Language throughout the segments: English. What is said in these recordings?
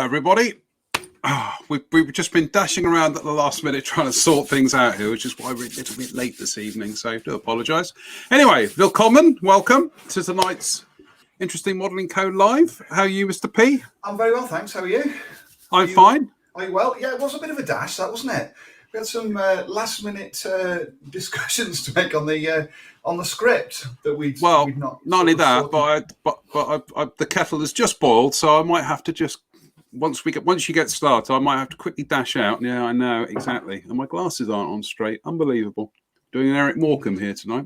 everybody. We've just been dashing around at the last minute trying to sort things out here, which is why we're a little bit late this evening, so I do apologise. Anyway, willkommen, welcome to tonight's Interesting Modelling Co Live. How are you, Mr. P? I'm very well, thanks. How are you? I'm fine. Are you well? Yeah, it was a bit of a dash, that wasn't it? We had some last-minute discussions to make on the script that we'd not only that, but the kettle has just boiled, so I might have to just once you get started, I might have to quickly dash out. Yeah, I know exactly, and my glasses aren't on straight. Unbelievable. Doing an Eric Morecambe here tonight.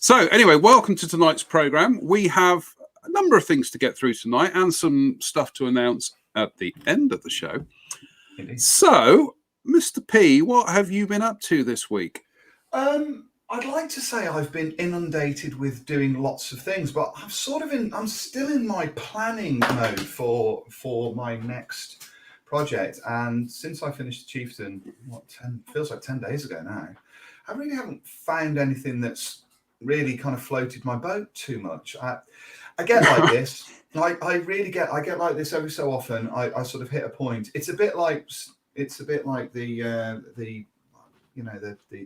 So anyway, welcome to tonight's program. We have a number of things to get through tonight, and some stuff to announce at the end of the show. Indeed. So, Mr. P, what have you been up to this week? I'd like to say I've been inundated with doing lots of things, but I'm still in my planning mode for my next project. And since I finished Chieftain, feels like 10 days ago now, I really haven't found anything that's really kind of floated my boat too much. I get like this. I get like this every so often. I sort of hit a point. It's a bit like the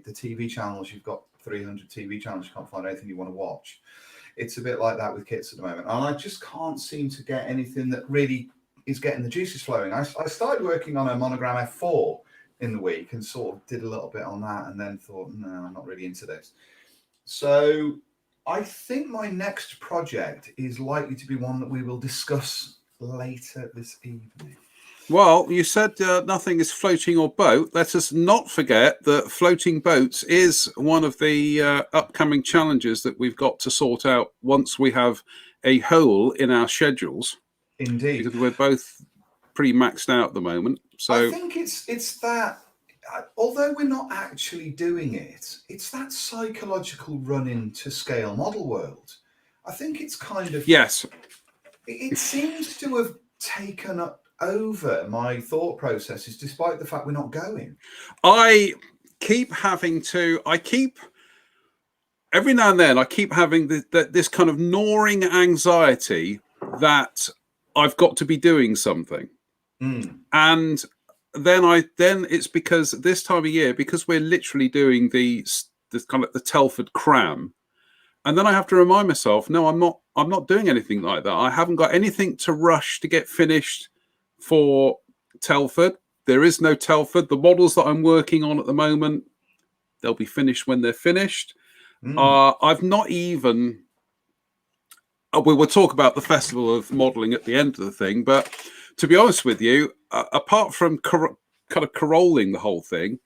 TV channels. You've got 300 TV channels. You can't find anything you want to watch. It's a bit like that with kits at the moment, and I just can't seem to get anything that really is getting the juices flowing. I started working on a Monogram F4 in the week and sort of did a little bit on that, and then thought, no, I'm not really into this. So I think my next project is likely to be one that we will discuss later this evening. Well, you said nothing is floating or boat. Let us not forget that floating boats is one of the upcoming challenges that we've got to sort out once we have a hole in our schedules. Indeed. Because we're both pretty maxed out at the moment. So I think it's that, although we're not actually doing it, it's that psychological run-in to Scale Model World. I think it's kind of... Yes. It seems to have taken up over my thought processes, despite the fact we're not going. Every now and then I keep having this kind of gnawing anxiety that I've got to be doing something. And then it's because this time of year, because we're literally doing the kind of the Telford cram, and then I have to remind myself, no, I'm not doing anything like that. I haven't got anything to rush to get finished for Telford. There is no Telford. The models that I'm working on at the moment, they'll be finished when they're finished. I've not even... we will talk about the Festival of Modelling at the end of the thing, but to be honest with you, apart from kind of carolling the whole thing,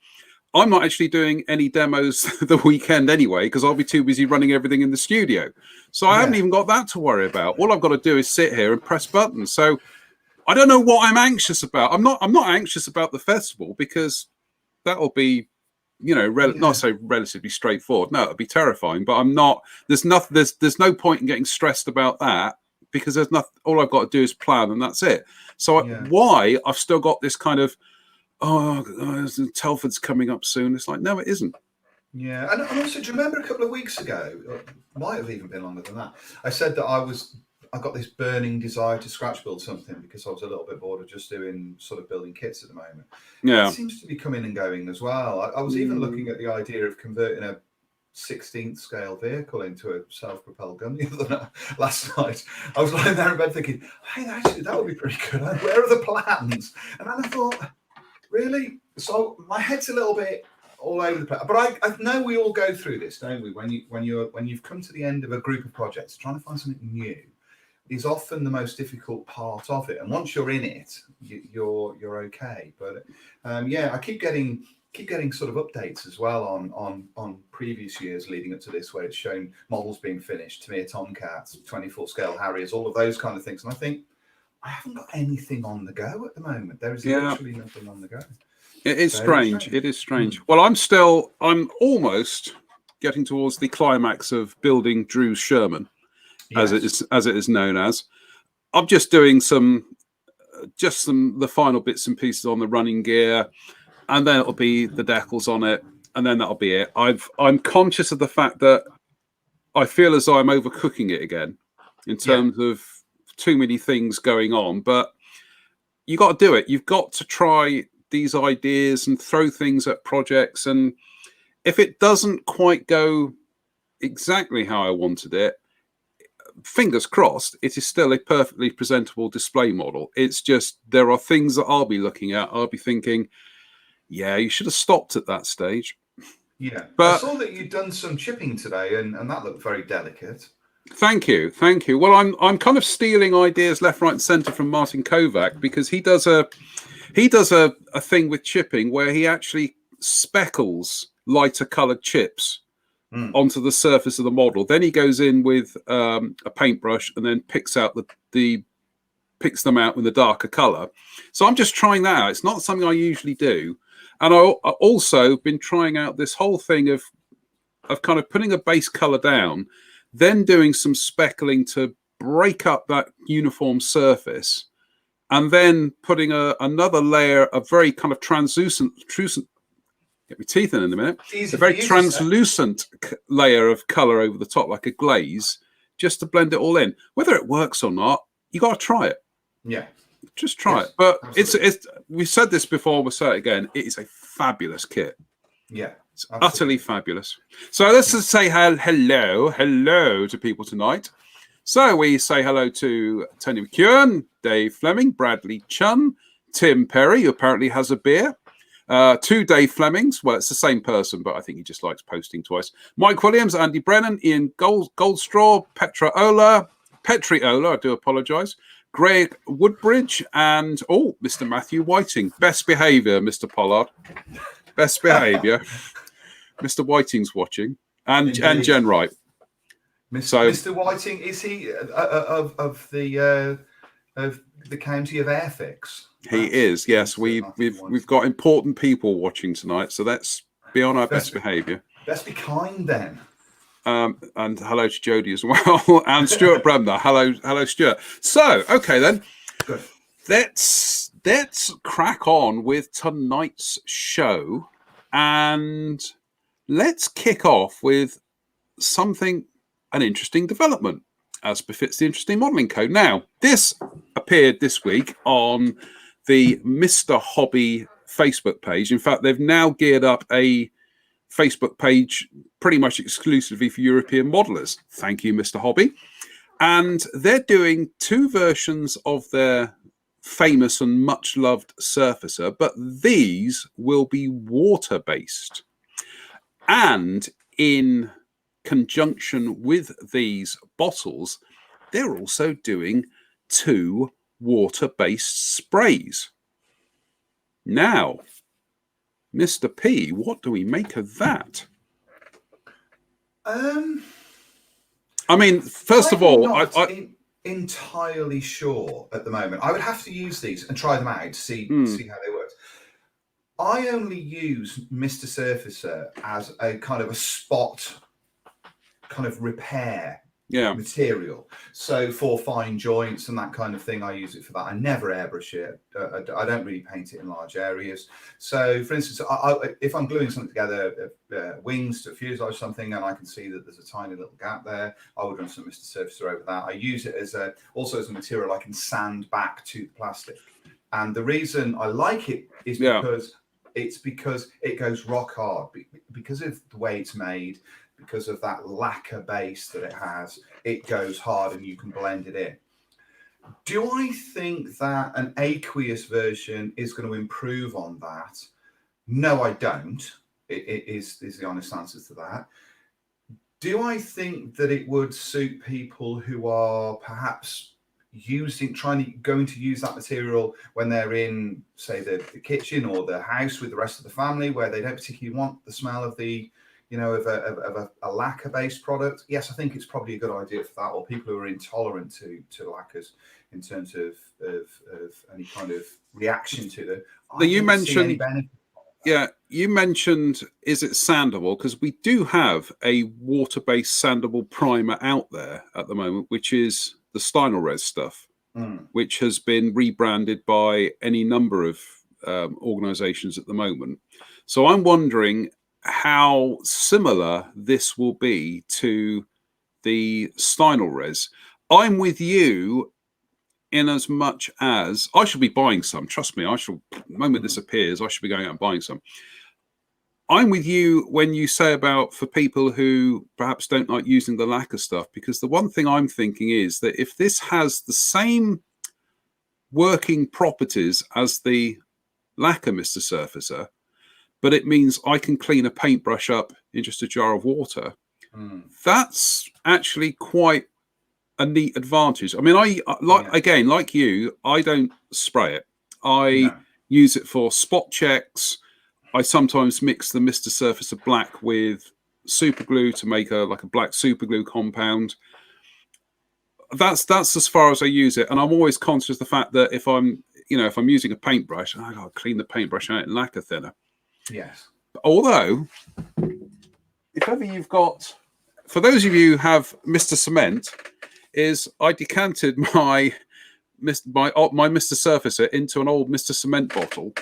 I'm not actually doing any demos the weekend anyway, because I'll be too busy running everything in the studio. So I haven't even got that to worry about. All I've got to do is sit here and press buttons. So I don't know what I'm anxious about. I'm not anxious about the festival, because that'll be, not so relatively straightforward. No, it'll be terrifying. But I'm not. There's no point in getting stressed about that, because there's nothing. All I've got to do is plan, and that's it. So why I've still got this kind of Telford's coming up soon. It's like, no, it isn't. Yeah, and also, do you remember a couple of weeks ago? It might have even been longer than that. I said that I got this burning desire to scratch build something, because I was a little bit bored of just doing sort of building kits at the moment. Yeah, it seems to be coming and going as well. I was even looking at the idea of converting a 16th scale vehicle into a self-propelled gun last night. I was lying there in bed thinking, hey, actually, that would be pretty good. Where are the plans? And then I thought, really? So my head's a little bit all over the place. But I know we all go through this, don't we? When you've come to the end of a group of projects, trying to find something new is often the most difficult part of it. And once you're in it, you're okay. But I keep getting sort of updates as well on previous years leading up to this, where it's shown models being finished, Tamiya Tomcats, 24 scale Harriers, all of those kind of things. And I think I haven't got anything on the go at the moment. There is literally nothing on the go. It is strange. It is strange. Well, I'm almost getting towards the climax of building Drew's Sherman. Yes. as it is known as. I'm just doing the final bits and pieces on the running gear, and then it'll be the decals on it, and then that'll be it. I'm conscious of the fact that I feel as though I'm overcooking it again in terms of too many things going on, but you got to do it. You've got to try these ideas and throw things at projects. And if it doesn't quite go exactly how I wanted it, fingers crossed, it is still a perfectly presentable display model. It's just there are things that I'll be looking at. I'll be thinking, yeah, you should have stopped at that stage. Yeah, but I saw that you'd done some chipping today, and that looked very delicate. Thank you. Well, I'm kind of stealing ideas left, right, and centre from Martin Kovac, because he does a thing with chipping where he actually speckles lighter coloured chips onto the surface of the model. Then he goes in with a paintbrush and then picks them out with a darker colour. So I'm just trying that out. It's not something I usually do, and I also been trying out this whole thing of kind of putting a base colour down, then doing some speckling to break up that uniform surface, and then putting another layer of very kind of translucent, get my teeth in a minute, a very translucent layer of colour over the top, like a glaze, just to blend it all in. Whether it works or not, you got to try it. Yeah. Just try it. But it's we said this before, we'll say it again, it is a fabulous kit. Yeah. It's utterly fabulous. So let's just say hello to people tonight. So we say hello to Tony McKeown, Dave Fleming, Bradley Chun, Tim Perry, who apparently has a beer. Two Dave Flemings. Well, it's the same person, but I think he just likes posting twice. Mike Williams, Andy Brennan, Ian Goldstraw, Petri Ola, I do apologise. Greg Woodbridge, and Mr. Matthew Whiting. Best behaviour, Mr. Pollard. Best behaviour. Mr. Whiting's watching, and Jen Wright. Mr. Whiting, is he of the county of Airfix? He is. Yes, we've got important people watching tonight, so let's be on our best behaviour. Let's be kind then. And hello to Jodie as well, and Stuart Bremner. Hello, Stuart. So, okay then, good. Let's crack on with tonight's show, and let's kick off with an interesting development, as befits the Interesting Modelling Code. Now, this appeared this week on the Mr. Hobby Facebook page. In fact, they've now geared up a Facebook page pretty much exclusively for European modelers. Thank you, Mr. Hobby. And they're doing two versions of their famous and much loved Surfacer, but these will be water-based. And in conjunction with these bottles, they're also doing two water-based sprays. Now, Mr. P, what do we make of that? I mean, first of all, I'm entirely sure at the moment. I would have to use these and try them out to see how they work. I only use Mr. Surfacer as a kind of a spot kind of repair material. So for fine joints and that kind of thing, I use it for that. I never airbrush it. I don't really paint it in large areas. So for instance, if I'm gluing something together, wings to a fuselage or something, and I can see that there's a tiny little gap there, I would run some Mr. Surfacer over that. I use it also as a material I can sand back to the plastic. And the reason I like it is because it goes rock hard, because of the way it's made, because of that lacquer base that it has. It goes hard and you can blend it in. Do I think that an aqueous version is going to improve on that? No, I don't. It is the honest answer to that. Do I think that it would suit people who are perhaps going to use that material when they're in, say, the kitchen or the house with the rest of the family, where they don't particularly want the smell of a lacquer-based product? Yes, I think it's probably a good idea for that, or people who are intolerant to lacquers in terms of any kind of reaction to them. You mentioned, is it sandable? Because we do have a water-based sandable primer out there at the moment, which is the Stynylrez stuff, which has been rebranded by any number of organizations at the moment. So I'm wondering how similar this will be to the Stynylrez. I'm with you in as much as I should be buying some. Trust me, the moment this appears, I should be going out and buying some. I'm with you when you say about for people who perhaps don't like using the lacquer stuff, because the one thing I'm thinking is that if this has the same working properties as the lacquer Mr. Surfacer, but it means I can clean a paintbrush up in just a jar of water, that's actually quite a neat advantage. I mean, like you, I don't spray it. I use it for spot checks. I sometimes mix the Mr. Surfacer Black with super glue to make a black super glue compound. That's as far as I use it, and I'm always conscious of the fact that if I'm using a paintbrush, I got to clean the paintbrush out in lacquer thinner. Yes. Although, if ever you've got, for those of you who have Mr. Cement, I decanted my Mr. Surfacer into an old Mr. Cement bottle,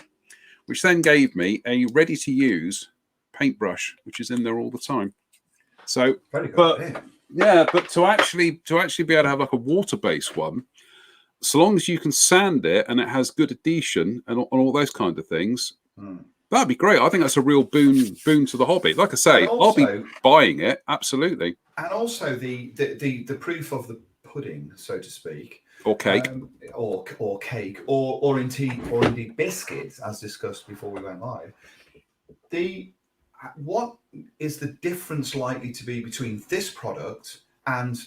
which then gave me a ready-to-use paintbrush, which is in there all the time. So, but to actually be able to have like a water-based one, so long as you can sand it and it has good adhesion and all those kind of things, that'd be great. I think that's a real boon to the hobby. Like I say, also, I'll be buying it, absolutely. And also the proof of the pudding, so to speak. Or cake, or cake, or indeed biscuits, as discussed before we went live. What is the difference likely to be between this product and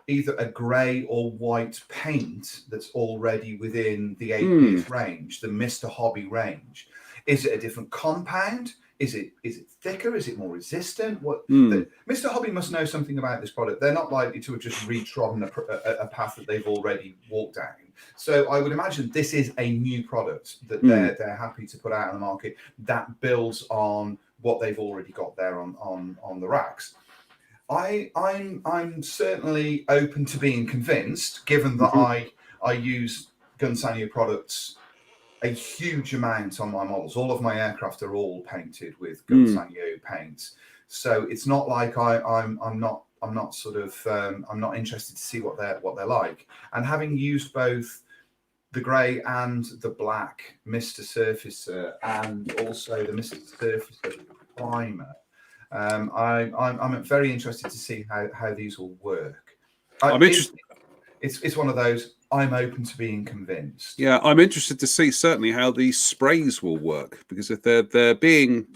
either a grey or white paint that's already within the aqueous range, the Mr. Hobby range? Is it a different compound? Is it thicker? Is it more resistant? Mr. Hobby must know something about this product. They're not likely to have just retrodden a path that they've already walked down. So I would imagine this is a new product that they're happy to put out on the market that builds on what they've already got there on the racks. I'm certainly open to being convinced, given that I use Gun Sanyo products a huge amount on my models. All of my aircraft are all painted with Gun Sanyo paints, so it's not like I'm not interested to see what they're like. And having used both the grey and the black Mr. Surfacer and also the Mr. Surfacer primer, I'm very interested to see how these will work. I'm interested. It's one of those. I'm open to being convinced. Yeah, I'm interested to see certainly how these sprays will work, because if they're being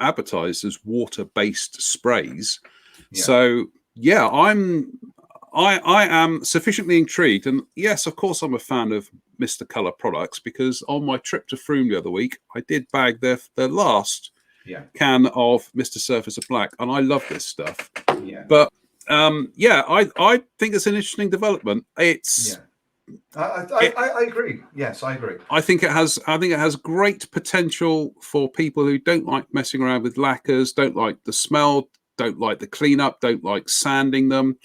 advertised as water-based sprays, so yeah, I am sufficiently intrigued. And yes, of course, I'm a fan of Mr. Colour products, because on my trip to Frome the other week, I did bag their last can of Mr. Surfacer Black, and I love this stuff. Yeah, but I think it's an interesting development. I agree. Yes, I agree. I think it has great potential for people who don't like messing around with lacquers, don't like the smell, don't like the cleanup, don't like sanding them.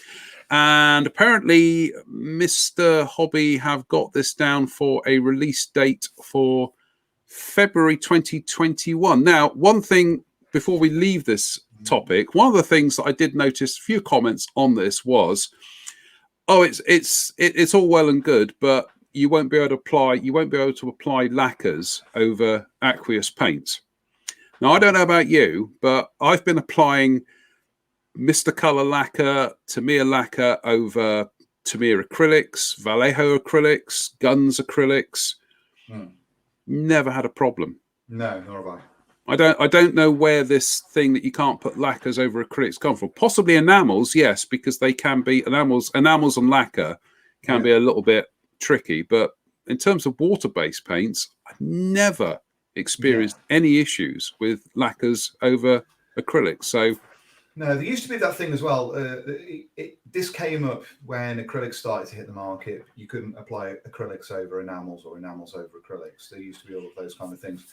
And apparently Mr. Hobby have got this down for a release date for February 2021. Now, one thing before we leave this topic, one of the things that I did notice, a few comments on this was, it's all well and good, but you won't be able to apply lacquers over aqueous paints. Now, I don't know about you, but I've been applying Mr. Colour lacquer, Tamiya lacquer over Tamiya acrylics, Vallejo acrylics, Guns acrylics. Never had a problem. No, nor have I. I don't know where this thing that you can't put lacquers over acrylics come from. Possibly enamels, yes, because they can be enamels and lacquer can be a little bit tricky. But in terms of water-based paints, I've never experienced any issues with lacquers over acrylics. So no, there used to be that thing as well. This came up when acrylics started to hit the market. You couldn't apply acrylics over enamels or enamels over acrylics. There used to be all of those kind of things.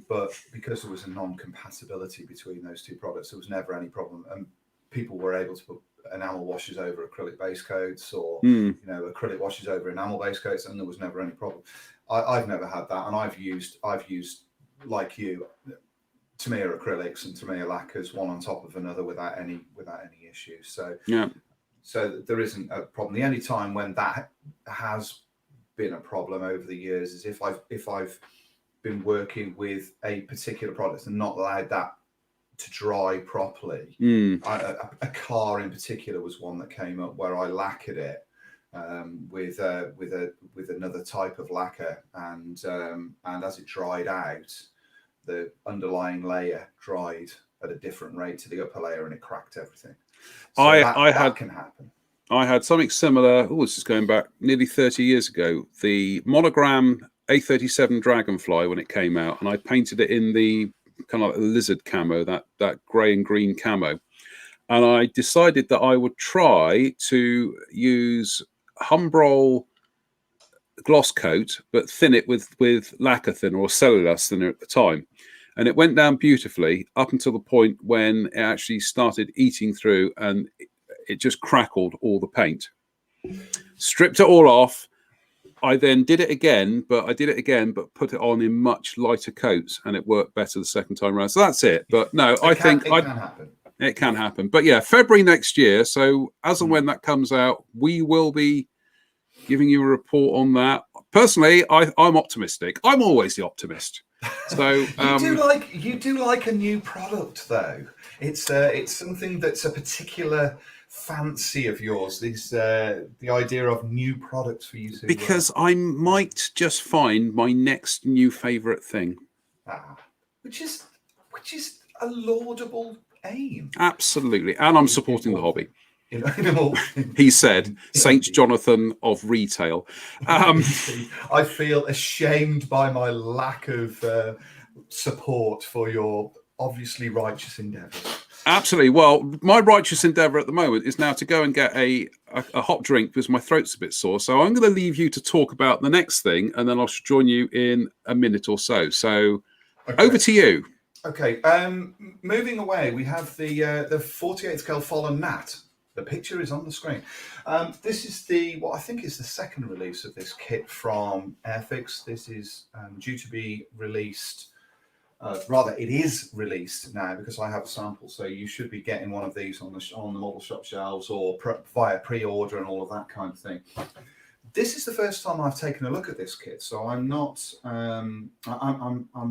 But because there was a non-compatibility between those two products, there was never any problem. And people were able to put enamel washes over acrylic base coats, or acrylic washes over enamel base coats, and there was never any problem. I've never had that, and I've used like you, Tamiya acrylics and Tamiya lacquers, one on top of another without any issues. So there isn't a problem. The only time when that has been a problem over the years is if I've been working with a particular product and not allowed that to dry properly. A car in particular was one that came up where I lacquered it with another type of lacquer, and as it dried out, the underlying layer dried at a different rate to the upper layer, and it cracked everything. So that can happen. I had something similar. Oh, this is going back nearly 30 years ago. The Monogram A37 Dragonfly, when it came out, and I painted it in the kind of like lizard camo, that grey and green camo. And I decided that I would try to use Humbrol gloss coat, but thin it with lacquer thinner or cellulose thinner at the time. And it went down beautifully up until the point when it actually started eating through and it just crackled all the paint. Stripped it all off. I then did it again, but put it on in much lighter coats, and it worked better the second time around. So that's it. But no, it can happen. But yeah, February next year. So as and when that comes out, we will be giving you a report on that. Personally, I'm optimistic. I'm always the optimist. So you do like a new product, though. It's something that's a particular fancy of yours. The idea of new products for you to, because I might just find my next new favorite thing. Which is a laudable aim. Absolutely, and I'm supporting the hobby. He said, Saint Jonathan of retail. I feel ashamed by my lack of support for your obviously righteous endeavours. Absolutely. Well, my righteous endeavour at the moment is now to go and get a hot drink because my throat's a bit sore. So I'm going to leave you to talk about the next thing, and then I'll join you in a minute or so. So over to you. Okay. Moving away, we have the 48 scale Fallen Nat. The picture is on the screen. This is what I think is the second release of this kit from Airfix. This is due to be released. It is released now because I have a sample. So you should be getting one of these on the model shop shelves or via pre-order and all of that kind of thing. This is the first time I've taken a look at this kit, so I'm not. I'm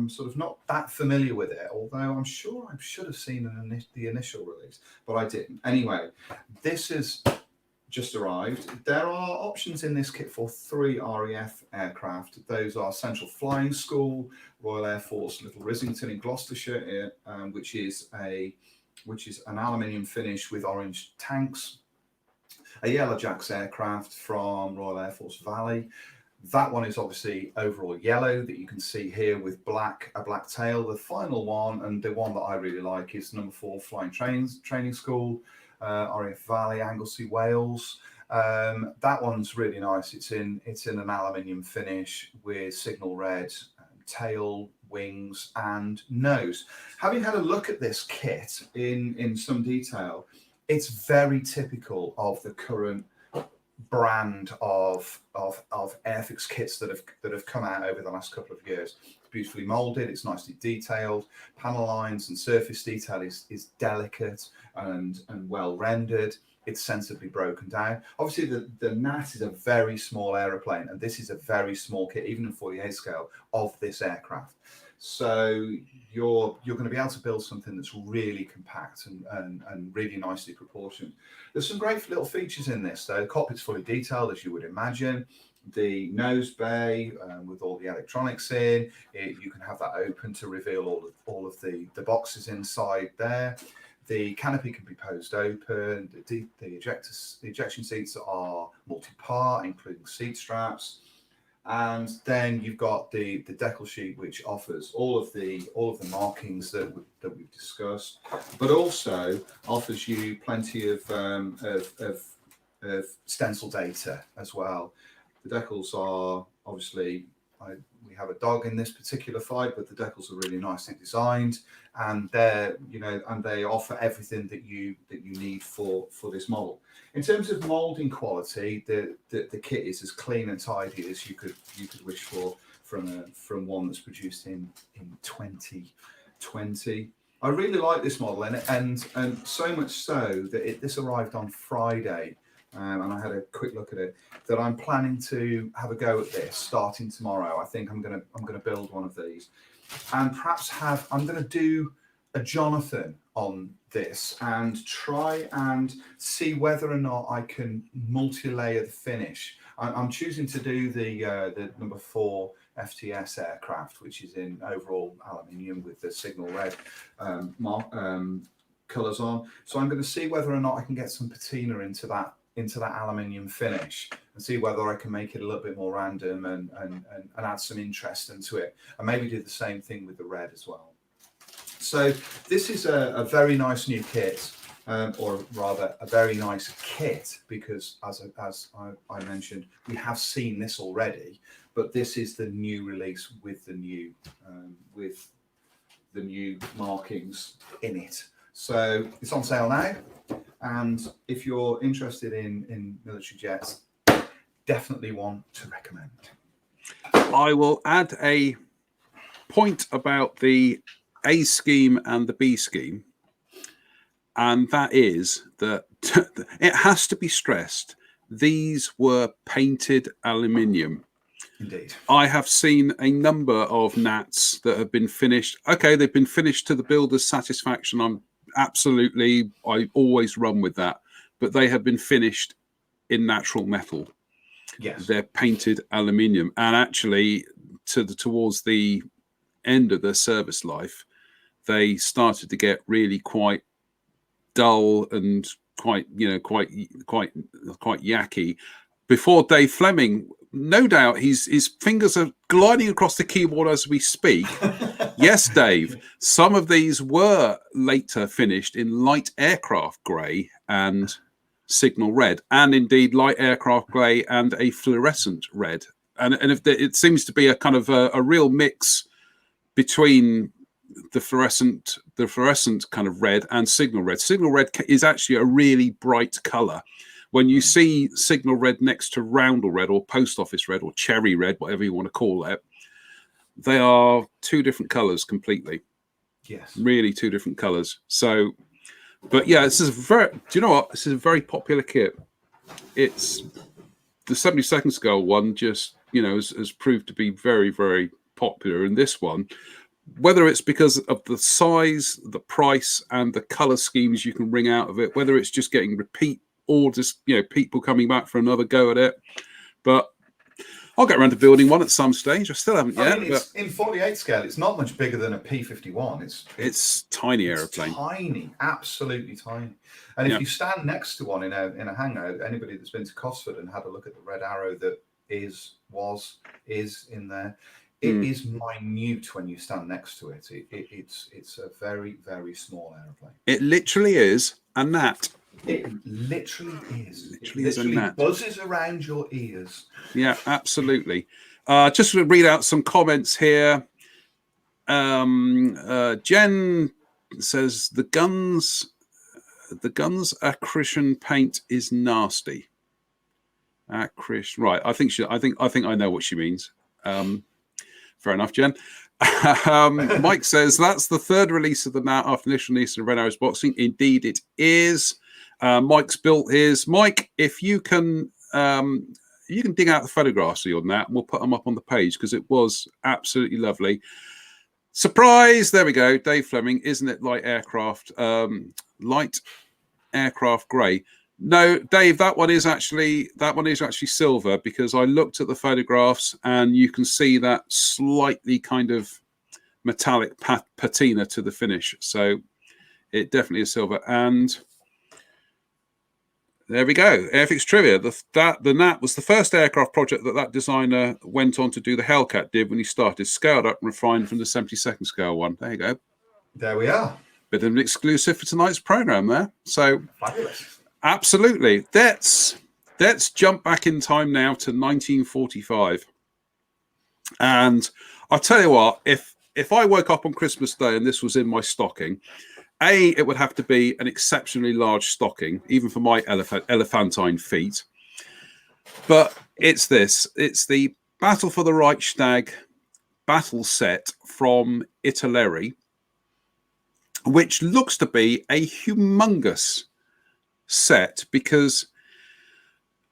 sort of not that familiar with it. Although I'm sure I should have seen the initial release, but I didn't. Anyway, this has just arrived. There are options in this kit for 3 RAF aircraft. Those are Central Flying School, Royal Air Force Little Rislington in Gloucestershire, which is an aluminium finish with orange tanks. A Yellow Jacks aircraft from Royal Air Force Valley. That one is obviously overall yellow that you can see here with a black tail. The final one, and the one that I really like, is number 4 Flying Training School, RAF Valley, Anglesey, Wales. That one's really nice. It's in an aluminium finish with signal red tail, wings, and nose. Having had a look at this kit in some detail, it's very typical of the current brand of Airfix kits that have come out over the last couple of years. It's beautifully molded, it's nicely detailed, panel lines and surface detail is delicate and well rendered. It's sensibly broken down. Obviously the Nat is a very small aeroplane, and this is a very small kit, even in 48 scale, of this aircraft. So you're going to be able to build something that's really compact and really nicely proportioned. There's some great little features in this, though. The cockpit's fully detailed, as you would imagine. The nose bay with all the electronics in it, you can have that open to reveal all of the boxes inside there. The canopy can be posed open. The ejection seats are multi-part, including seat straps. And then you've got the decal sheet, which offers all of the markings that we've discussed, but also offers you plenty of stencil data as well. The decals are obviously, we have a dog in this particular fight, but the decals are really nicely designed, and they offer everything that you need for this model. In terms of molding quality, the kit is as clean and tidy as you could wish for from one that's produced in 2020. I really like this model, and so much so that this arrived on Friday, and I had a quick look at it, that I'm planning to have a go at this starting tomorrow. I think I'm gonna build one of these, and perhaps I'm gonna do a Jonathan on this and try and see whether or not I can multi-layer the finish. I'm choosing to do the number 4 FTS aircraft, which is in overall aluminium with the signal red colours on. So I'm going to see whether or not I can get some patina into that aluminium finish, and see whether I can make it a little bit more random and add some interest into it, and maybe do the same thing with the red as well. So this is a very nice new kit, or rather a very nice kit, because as I mentioned, we have seen this already, but this is the new release with the new markings in it. So it's on sale now, and if you're interested in military jets, definitely one to recommend. I will add a point about the A scheme and the B scheme, and that is that it has to be stressed, these were painted aluminium. Indeed. I have seen a number of Nats that have been finished. Okay, they've been finished to the builder's satisfaction. I always run with that. But they have been finished in natural metal. Yes. They're painted aluminium. And actually, towards the end of their service life, they started to get really quite dull and quite yucky. Before Dave Fleming, no doubt his fingers are gliding across the keyboard as we speak. Yes, Dave, some of these were later finished in light aircraft grey and signal red, and indeed light aircraft grey and a fluorescent red. And if it seems to be a kind of a real mix between the fluorescent kind of red and signal red. Signal red is actually a really bright colour. When you see signal red next to roundel red or post office red or cherry red, whatever you want to call it, they are two different colours completely. Yes. Really two different colours. So, but yeah, this is do you know what? This is a very popular kit. It's the 72nd scale one just, has proved to be very, very popular. And this one, whether it's because of the size, the price, and the colour schemes you can wring out of it, whether it's just getting repeat orders, people coming back for another go at it. But I'll get around to building one at some stage. I still haven't yet. It's in 48 scale. It's not much bigger than a P-51. It's tiny aeroplane. Tiny, absolutely tiny. And if you stand next to one in a hangar, anybody that's been to Cosford and had a look at the red arrow that is in there, it is minute when you stand next to it. It's a very, very small aeroplane. It literally is a gnat. It literally is. Literally is a gnat. Buzzes around your ears. Yeah, absolutely. Just to read out some comments here. Jen says the guns accretion paint is nasty. Accretion, right? I think I know what she means. Fair enough, Jen. Mike says that's the third release of the Nat after initial release of Red Arrows boxing. Indeed, it is. Mike's built his. Mike, if you can dig out the photographs of your Nat, and we'll put them up on the page because it was absolutely lovely. Surprise! There we go. Dave Fleming, isn't it light aircraft grey? No, Dave, that one is actually silver, because I looked at the photographs and you can see that slightly kind of metallic patina to the finish. So it definitely is silver. And there we go. Airfix trivia. The Nat was the first aircraft project that designer went on to do. The Hellcat did when he started, scaled up and refined from the 72nd scale one. There you go. There we are. Bit of an exclusive for tonight's program there. So fabulous. Absolutely. Let's jump back in time now to 1945. And I'll tell you what, if I woke up on Christmas Day and this was in my stocking, it would have to be an exceptionally large stocking, even for my elephantine feet. But it's this. It's the Battle for the Reichstag battle set from Italeri, which looks to be a humongous set, because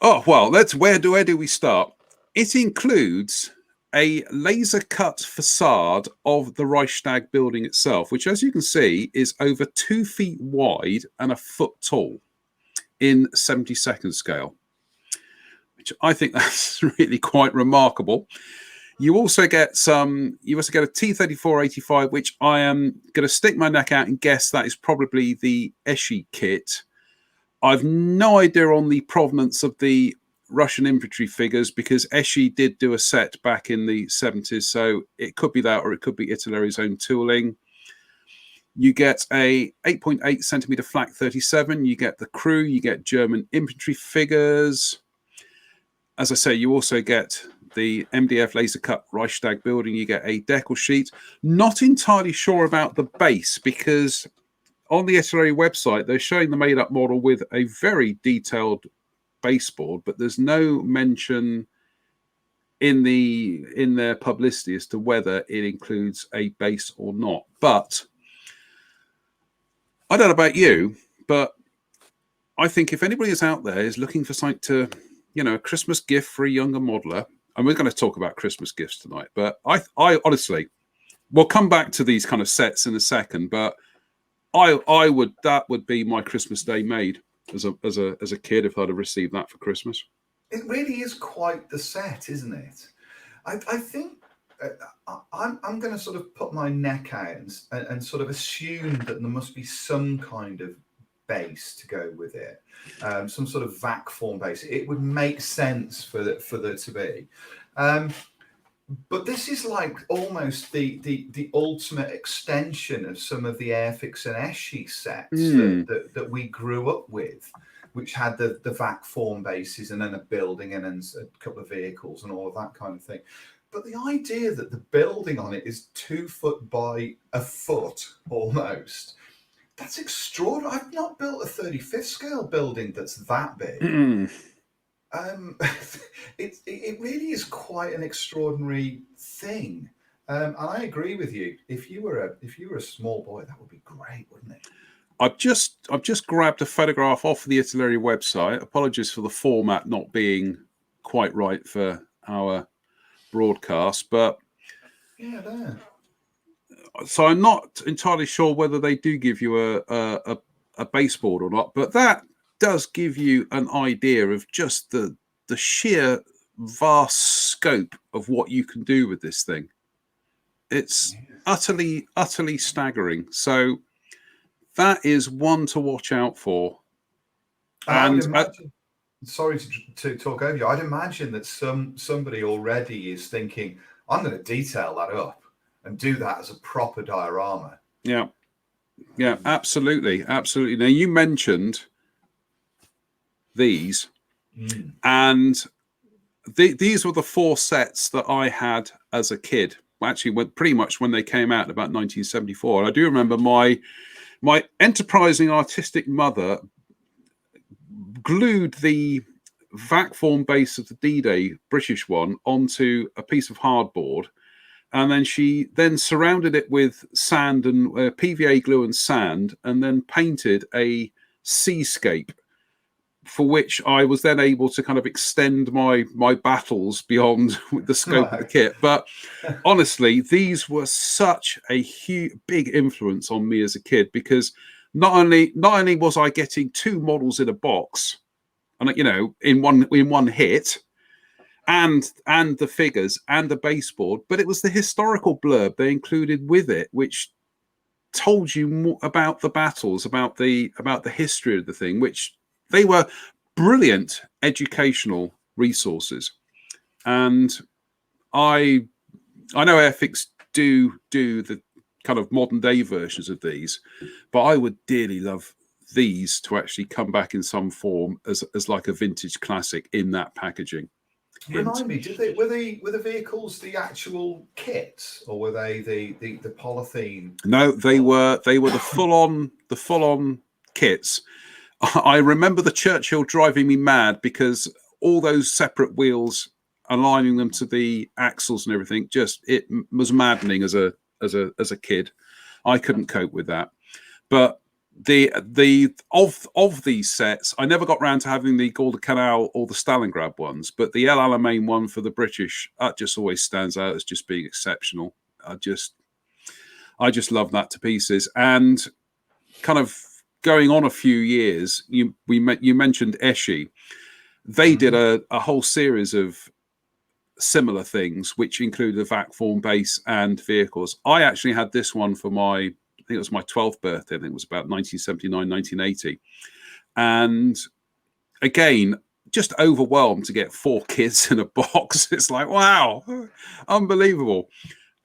Oh, well, where do we start? It includes a laser cut facade of the Reichstag building itself, which, as you can see, is over 2 feet wide and a foot tall in 70-second scale, which I think that's really quite remarkable. You also get a T-34-85, which I am going to stick my neck out and guess that is probably the Eshi kit. I've no idea on the provenance of the Russian infantry figures, because Eshi did do a set back in the 70s, so it could be that, or it could be Italy's own tooling. You get a 8.8 centimeter Flak 37. You get the crew. You get German infantry figures. As I say, you also get the MDF laser cut Reichstag building. You get a decal sheet. Not entirely sure about the base, because on the Italy website, they're showing the made-up model with a very detailed baseboard, but there's no mention in their publicity as to whether it includes a base or not. But I don't know about you, but I think if anybody is out there is looking for something to, a Christmas gift for a younger modeler, and we're going to talk about Christmas gifts tonight, but I honestly, we'll come back to these kind of sets in a second, but that would be my Christmas Day made as a kid if I'd have received that for Christmas. It really is quite the set, isn't it? I think I'm going to sort of put my neck out and sort of assume that there must be some kind of base to go with it, some sort of vac form base. It would make sense for there to be. But this is like almost the ultimate extension of some of the Airfix and Eshi sets that we grew up with, which had the vac form bases and then a building and then a couple of vehicles and all of that kind of thing. But the idea that the building on it is 2 foot by a foot almost, that's extraordinary. I've not built a 35th scale building that's that big. It really is quite an extraordinary thing, and I agree with you. If you were a small boy, that would be great, wouldn't it? I've just grabbed a photograph off the Italeri website. Apologies for the format not being quite right for our broadcast, but yeah. So I'm not entirely sure whether they do give you a baseboard or not, but that does give you an idea of just the sheer vast scope of what you can do with this thing. It's utterly staggering. So that is one to watch out for. And sorry to talk over you. I'd imagine that somebody already is thinking, I'm going to detail that up and do that as a proper diorama. Yeah, absolutely. Now, you mentioned these, and these were the 4 sets that I had as a kid. Actually, pretty much when they came out in about 1974. And I do remember my enterprising artistic mother glued the vac form base of the D-Day British one onto a piece of hardboard, and then she surrounded it with sand and PVA glue and sand, and then painted a seascape, for which I was then able to kind of extend my battles beyond the scope of the kit. But honestly, these were such a big influence on me as a kid, because not only was I getting 2 models in a box, and in one hit, and the figures and the baseboard, but it was the historical blurb they included with it, which told you more about the battles, about the history of the thing, which they were brilliant educational resources. And I know Airfix do the kind of modern day versions of these, but I would dearly love these to actually come back in some form as like a vintage classic in that packaging. Remind me, were the vehicles the actual kits, or were they the polythene? No, they were the full on kits. I remember the Churchill driving me mad, because all those separate wheels, aligning them to the axles and everything, it was maddening as a kid. I couldn't cope with that. But of these sets, I never got round to having the Guadalcanal or the Stalingrad ones, but the El Alamein one for the British, that just always stands out as just being exceptional. I just love that to pieces. And kind of going on a few years, you mentioned Eschi. They did a whole series of similar things, which included a VAC form base and vehicles. I actually had this one for I think it was my 12th birthday. I think it was about 1979, 1980. And again, just overwhelmed to get 4 kids in a box. It's like, wow, unbelievable.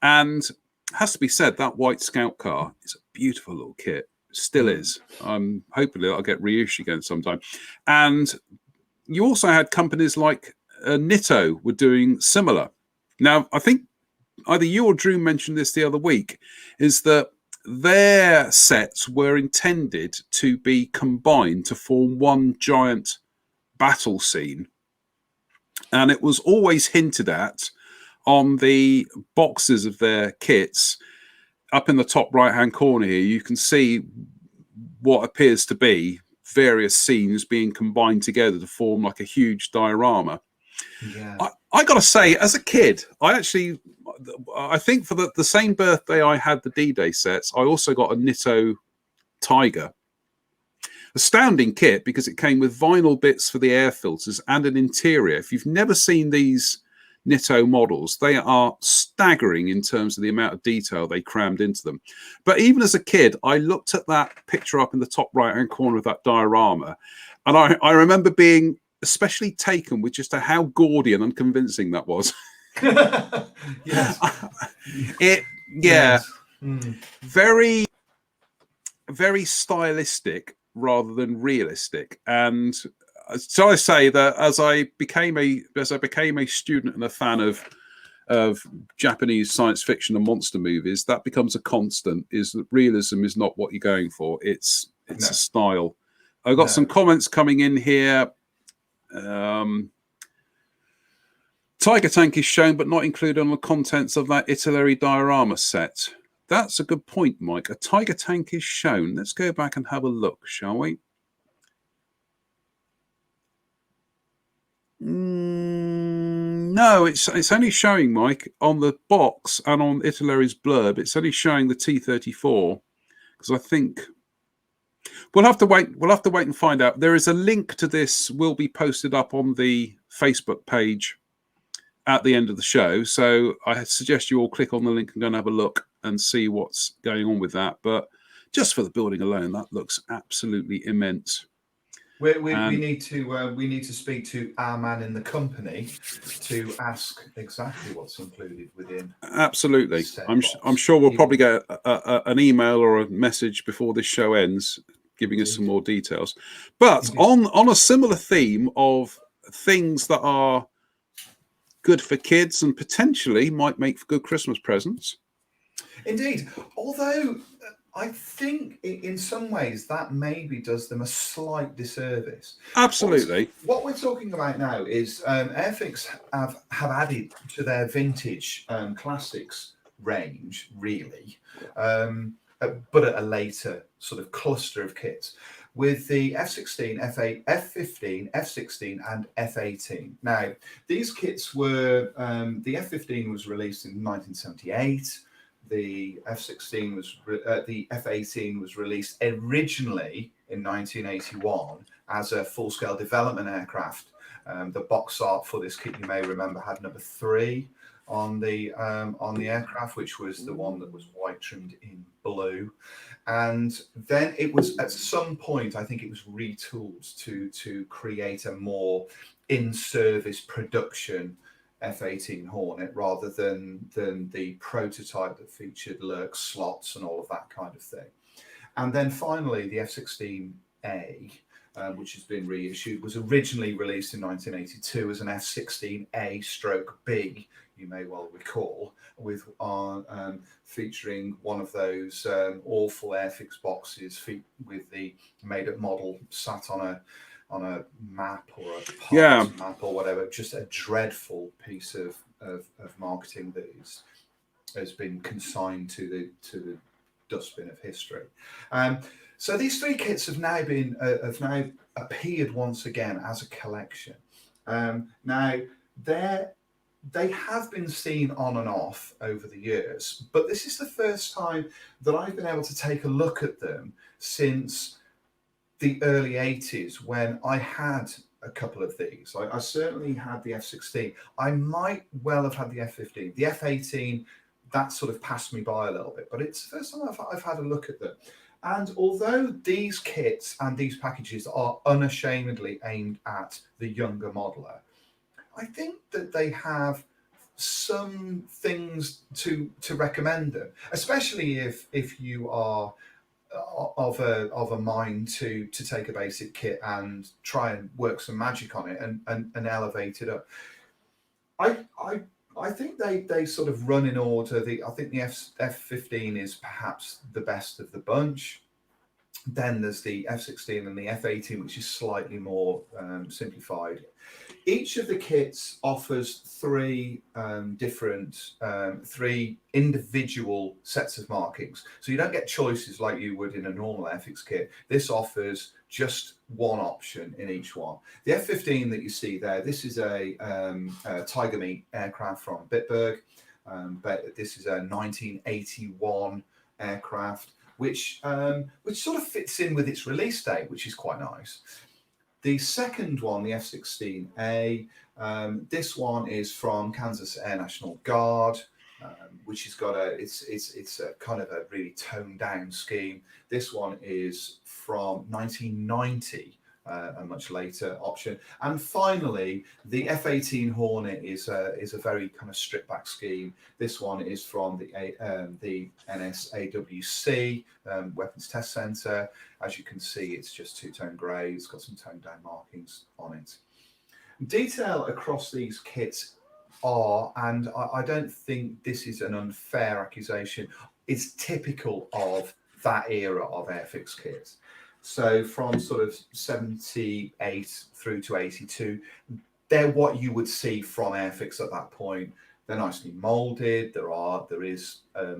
And it has to be said, that white Scout car is a beautiful little kit. Still is. Hopefully I'll get reissued again sometime. And you also had companies like Nitto were doing similar. Now, I think either you or Drew mentioned this the other week, is that their sets were intended to be combined to form one giant battle scene. And it was always hinted at on the boxes of their kits. Up in the top right-hand corner here, you can see what appears to be various scenes being combined together to form like a huge diorama. Yeah. I got to say, as a kid, I think for the same birthday I had the D-Day sets, I also got a Nitto Tiger. Astounding kit because it came with vinyl bits for the air filters and an interior. If you've never seen these Nitto models, they are staggering in terms of the amount of detail they crammed into them. But even as a kid, I looked at that picture up in the top right-hand corner of that diorama, and I remember being especially taken with just how gaudy and unconvincing that was. Yes. Yes. Very, very stylistic rather than realistic. And so I say that as I became a student and a fan of Japanese science fiction and monster movies, that becomes a constant, is that realism is not what you're going for. It's a style. I've got some comments coming in here. Tiger Tank is shown but not included on the contents of that Italeri diorama set. That's a good point, Mike. A Tiger Tank is shown. Let's go back and have a look, shall we? No, it's only showing, Mike, on the box and on Italeri's blurb. It's only showing the T-34 because I think we'll have to wait. We'll have to wait and find out. There is a link to this will be posted up on the Facebook page at the end of the show. So I suggest you all click on the link and go and have a look and see what's going on with that. But just for the building alone, that looks absolutely immense. We need to speak to our man in the company to ask exactly what's included within. Absolutely, I'm sure we'll probably get an email or a message before this show ends, giving us some more details. But on a similar theme of things that are good for kids and potentially might make for good Christmas presents. Indeed, although I think in some ways that maybe does them a slight disservice. Absolutely. What we're talking about now is Airfix have added to their vintage classics range, really, but at a later sort of cluster of kits, with the F-16, F8, F-15, F-16 and F-18. Now, these kits were, the F-15 was released in 1978. The F-16 was, the F-18 was released originally in 1981 as a full-scale development aircraft. The box art for this kit, you may remember, had number 3 on the aircraft, which was the one that was white trimmed in blue. And then it was at some point, I think it was retooled to create a more in-service production F-18 Hornet rather than the prototype that featured lurk slots and all of that kind of thing. And then finally, the F-16A, which has been reissued, was originally released in 1982 as an F-16A/B, you may well recall, with featuring one of those awful Airfix boxes with the made-up model sat on a map or a part map or whatever. Just a dreadful piece of marketing that has been consigned to the dustbin of history. So these three kits have now appeared once again as a collection. Now they have been seen on and off over the years, but this is the first time that I've been able to take a look at them since the early 80s, when I had a couple of these. I certainly had the F16. I might well have had the F15. The F18, that sort of passed me by a little bit, but it's the first time I've had a look at them. And although these kits and these packages are unashamedly aimed at the younger modeler, I think that they have some things to recommend them, especially if you are of a mind to take a basic kit and try and work some magic on it and elevate it up. I think they sort of run in order. I think the F15 is perhaps the best of the bunch. Then there's the F16 and the F18, which is slightly more simplified. Each of the kits offers three individual sets of markings. So you don't get choices like you would in a normal Airfix kit. This offers just one option in each one. The F15 that you see there, this is a Tiger Meat aircraft from Bitburg. But this is a 1981 aircraft, which sort of fits in with its release date, which is quite nice. The second one, the F16A, this one is from Kansas Air National Guard, which has got it's a kind of a really toned down scheme. This one is from 1990. A much later option. And finally, the F18 Hornet is a very kind of stripped back scheme. This one is from the NSAWC Weapons Test Center. As you can see, it's just two-tone grey. It's got some toned down markings on it. Detail across these kits are, and I don't think this is an unfair accusation, it's typical of that era of Airfix kits. So from sort of 78 through to 82, they're what you would see from Airfix at that point. They're nicely molded. There is a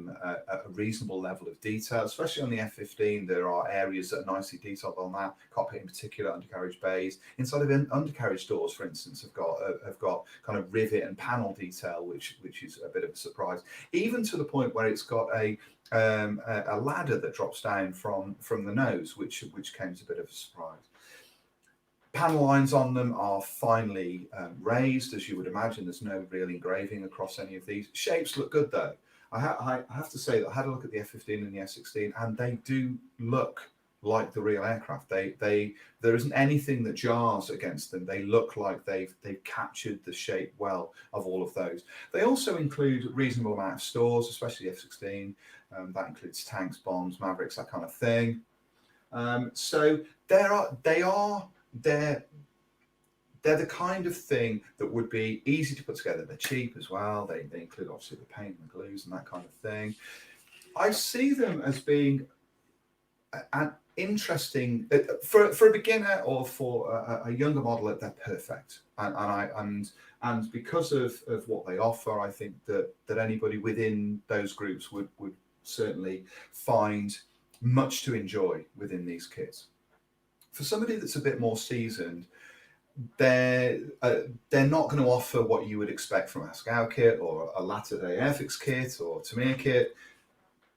reasonable level of detail, especially on the F15. There are areas that are nicely detailed on that, cockpit in particular, undercarriage bays. Inside of undercarriage doors, for instance, have got kind of rivet and panel detail, which is a bit of a surprise. Even to the point where it's got a ladder that drops down from the nose, which came as a bit of a surprise. Panel lines on them are finely raised, as you would imagine. There's no real engraving across any of these. Shapes look good, though. I have to say that I had a look at the F15 and the F16, and they do look like the real aircraft. There isn't anything that jars against them. They look like they've captured the shape well of all of those. They also include a reasonable amount of stores, especially the F16. That includes tanks, bombs, Mavericks, that kind of thing. So they're the kind of thing that would be easy to put together. They're cheap as well. They include obviously the paint and the glues and that kind of thing. I see them as being an interesting for a beginner or for a younger modeler. They're perfect, and because of what they offer, I think that anybody within those groups would certainly find much to enjoy within these kits. For somebody that's a bit more seasoned, they're not going to offer what you would expect from a Scout kit or a latter-day Airfix kit or Tamiya kit.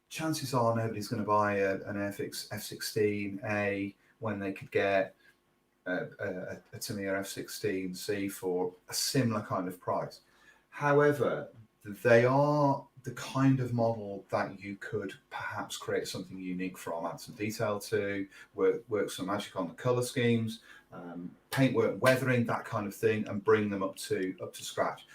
Chances are nobody's going to buy an Airfix F16A when they could get a Tamiya F16C for a similar kind of price. However, they are the kind of model that you could perhaps create something unique from, add some detail to, work some magic on the color schemes, paintwork, weathering, that kind of thing, and bring them up to scratch.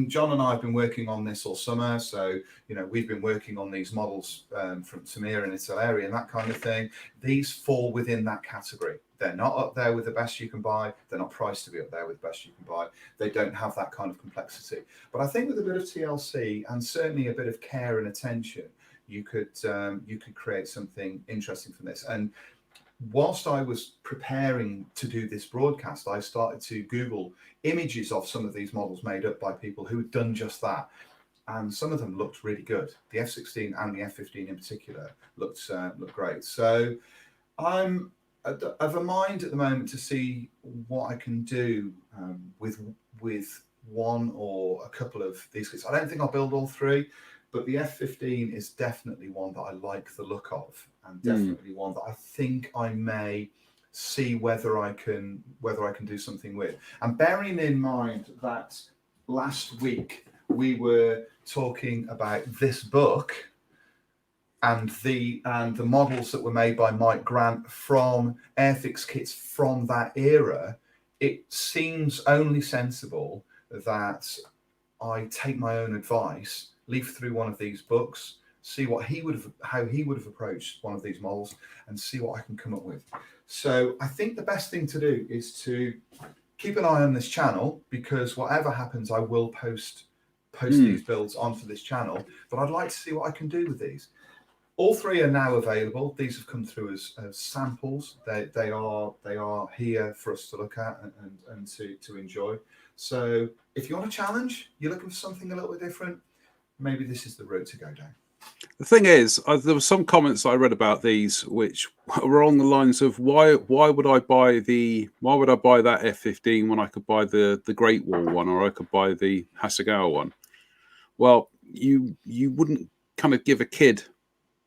John and I have been working on this all summer, so we've been working on these models from Tamiya and Italeri and that kind of thing. These fall within that category. They're not up there with the best you can buy. They're not priced to be up there with the best you can buy. They don't have that kind of complexity. But I think with a bit of TLC and certainly a bit of care and attention, you could create something interesting from this. And whilst I was preparing to do this broadcast, I started to Google images of some of these models made up by people who had done just that. and some of them looked really good. The F-16 and the F-15 in particular looked great. So I'm of a mind at the moment to see what I can do with one or a couple of these kits. I don't think I'll build all three, but the F-15 is definitely one that I like the look of, and definitely one that I think I may see whether I can do something with. And bearing in mind that last week we were talking about this book and the models that were made by Mike Grant from Airfix kits from that era, it seems only sensible that I take my own advice, leaf through one of these books, see how he would have approached one of these models, and see what I can come up with. So I think the best thing to do is to keep an eye on this channel, because whatever happens, I will post these builds onto this channel. But I'd like to see what I can do with these. All three are now available. These have come through as samples. They are here for us to look at and to enjoy. So if you want a challenge, you're looking for something a little bit different, maybe this is the route to go down. The thing is, there were some comments I read about these which were on the lines of why would I buy that F-15 when I could buy the Great Wall one, or I could buy the Hasegawa one? Well, you wouldn't kind of give a kid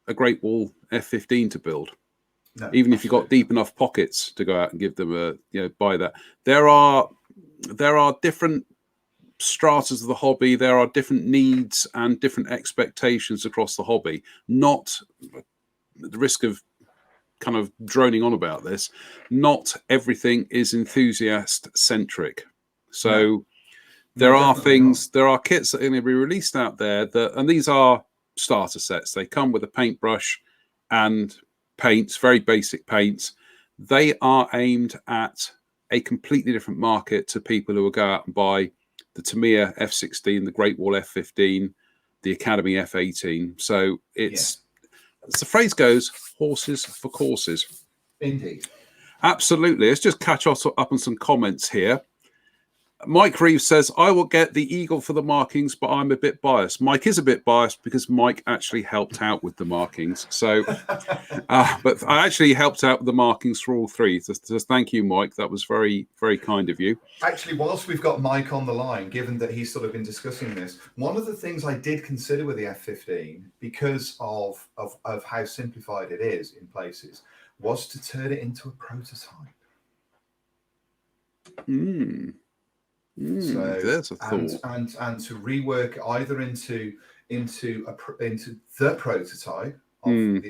a Great Wall F-15 to build, no, even if you got deep enough pockets to go out and give them buy that. There are different stratas of the hobby. There are different needs and different expectations across the hobby. Not at the risk of kind of droning on about this, not everything is enthusiast centric. So there are things, there are kits that are going to be released out there that, and these are starter sets. They come with a paintbrush and paints, very basic paints. They are aimed at a completely different market to people who will go out and buy the Tamiya F-16, the Great Wall F-15, the Academy F-18. So it's, as the phrase goes, horses for courses. Indeed. Absolutely. Let's just catch up on some comments here. Mike Reeves says, I will get the Eagle for the markings, but I'm a bit biased. Mike is a bit biased because Mike actually helped out with the markings. So, but I actually helped out with the markings for all three. So thank you, Mike. That was very, very kind of you. Actually, whilst we've got Mike on the line, given that he's sort of been discussing this, one of the things I did consider with the F-15, because of how simplified it is in places, was to turn it into a prototype. So there's a thought. And to rework either into the prototype of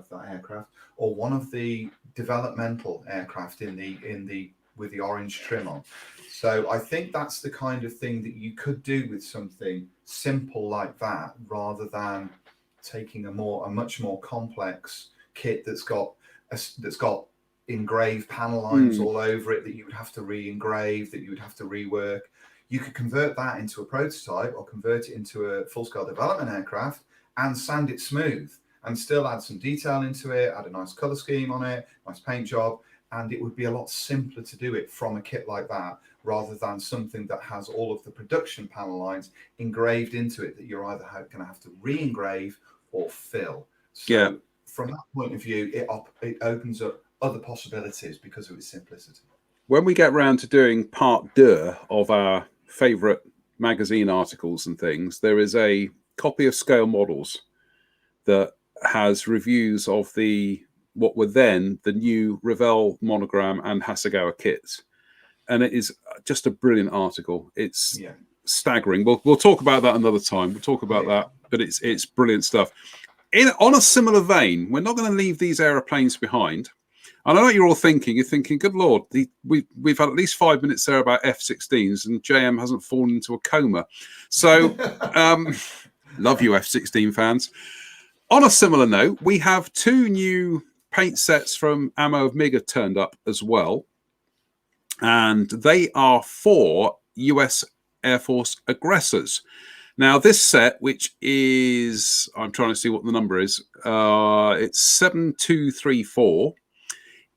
that aircraft, or one of the developmental aircraft with the orange trim on. So I think that's the kind of thing that you could do with something simple like that, rather than taking a much more complex kit that's got engraved panel lines all over it that you would have to re-engrave, that you would have to rework. You could convert that into a prototype, or convert it into a full-scale development aircraft and sand it smooth, and still add some detail into it, add a nice color scheme on it, nice paint job, and it would be a lot simpler to do it from a kit like that, rather than something that has all of the production panel lines engraved into it that you're either going to have to re-engrave or fill. So from that point of view, it opens up other possibilities because of its simplicity. When we get round to doing part 2 of our favourite magazine articles and things, there is a copy of Scale Models that has reviews of what were then the new Revell monogram and Hasegawa kits, and it is just a brilliant article. It's staggering. We'll talk about that another time. We'll talk about that, but it's brilliant stuff. On a similar vein, we're not going to leave these aeroplanes behind. I know what you're all thinking. You're thinking, good Lord, we've had at least 5 minutes there about F-16s, and JM hasn't fallen into a coma. So, love you, F-16 fans. On a similar note, we have 2 new paint sets from Ammo of MiG turned up as well. And they are for US Air Force aggressors. Now, this set, which is, I'm trying to see what the number is, it's 7234,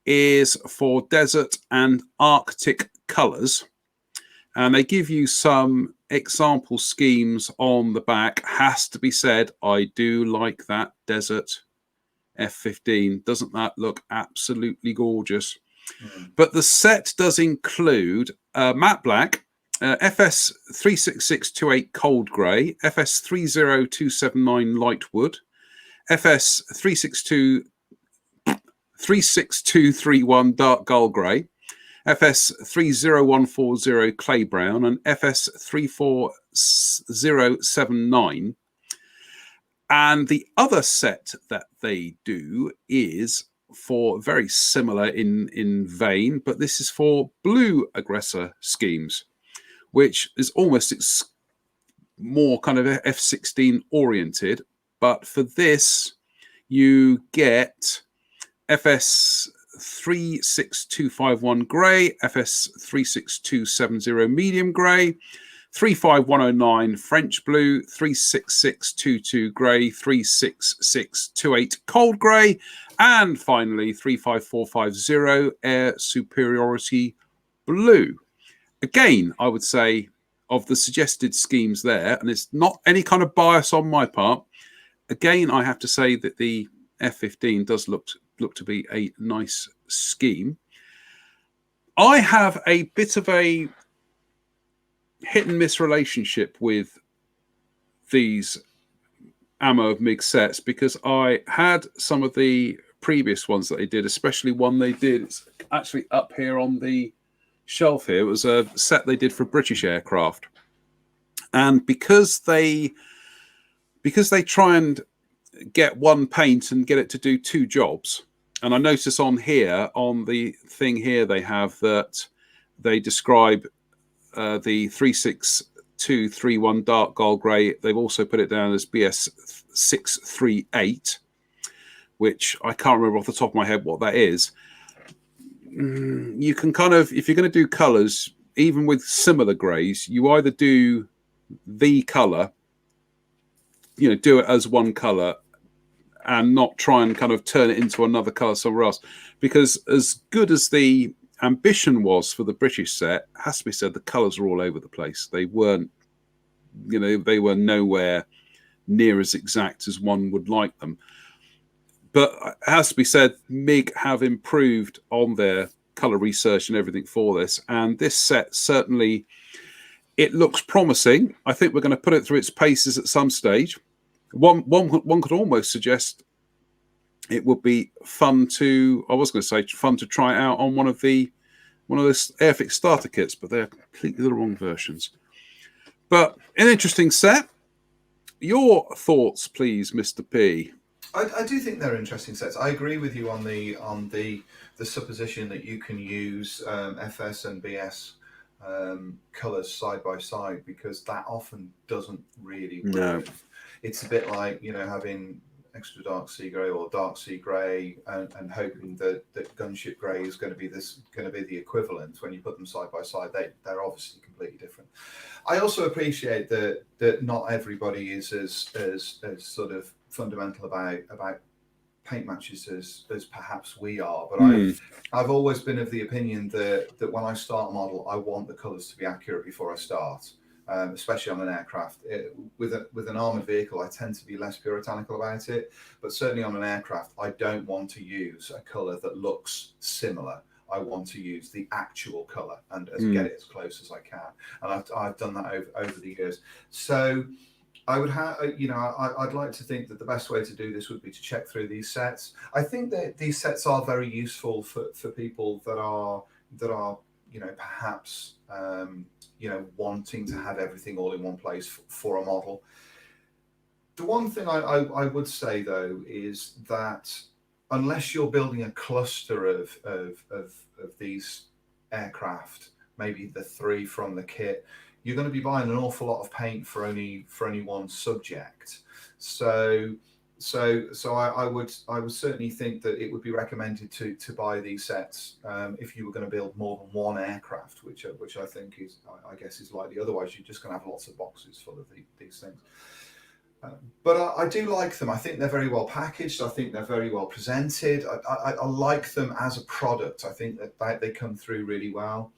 is for desert and Arctic colors. And they give you some example schemes on the back. Has to be said, I do like that Desert F15. Doesn't that look absolutely gorgeous? But the set does include matte black, FS 36628 cold grey, FS 30279 light wood, FS 36231 dark gull grey, FS 30140 clay brown, and FS 34079. And the other set that they do is for very similar in vein, but this is for blue aggressor schemes, which is almost more kind of F16 oriented. But for this, you get FS 36251 grey, FS 36270 medium grey, 35109 French blue, 36622 grey, 36628 cold grey, and finally 35450 air superiority blue. Again, I would say of the suggested schemes there, and it's not any kind of bias on my part, again, I have to say that the F15 does look to be a nice scheme. I have a bit of a hit and miss relationship with these Ammo of MiG sets, because I had some of the previous ones that they did, especially one they did, it's actually up here on the shelf here. It was a set they did for British aircraft. And because they try and get one paint and get it to do two jobs, and I notice on here, on the thing here, they have that they describe the 36231 dark gold grey. They've also put it down as BS 638, which I can't remember off the top of my head what that is. You can kind of, if you're going to do colours, even with similar greys, you either do the colour, do it as one colour, and not try and kind of turn it into another colour somewhere else. Because as good as the ambition was for the British set, has to be said, the colours are all over the place. They weren't, they were nowhere near as exact as one would like them. But it has to be said, MiG have improved on their colour research and everything for this. And this set certainly, it looks promising. I think we're going to put it through its paces at some stage. One could almost suggest it would be fun to, I was going to say fun to try it out on one of those Airfix starter kits, but they're completely the wrong versions. But an interesting set. Your thoughts, please, Mr. P. I do think they're interesting sets. I agree with you on the supposition that you can use FS and BS colours side by side, because that often doesn't really work. No. It's a bit like having extra dark sea grey or dark sea grey and hoping that gunship grey is going to be the equivalent. When you put them side by side, they're obviously completely different. I also appreciate that not everybody is as sort of fundamental about paint matches as perhaps we are, but I've always been of the opinion that when I start a model, I want the colours to be accurate before I start. Especially on an aircraft. With an armoured vehicle, I tend to be less puritanical about it, but certainly on an aircraft, I don't want to use a colour that looks similar. I want to use the actual colour and get it as close as I can. And I've done that over the years. So I would have, I'd like to think that the best way to do this would be to check through these sets. I think that these sets are very useful for people that are perhaps wanting to have everything all in one place for a model. The one thing I would say though is that unless you're building a cluster of these aircraft, maybe the 3 from the kit, you're going to be buying an awful lot of paint for only one subject. So I would certainly think that it would be recommended to buy these sets if you were going to build more than one aircraft, which I think is, I guess, is likely. Otherwise, you're just going to have lots of boxes full of these things. But I do like them. I think they're very well packaged. I think they're very well presented. I like them as a product. I think that they come through really well.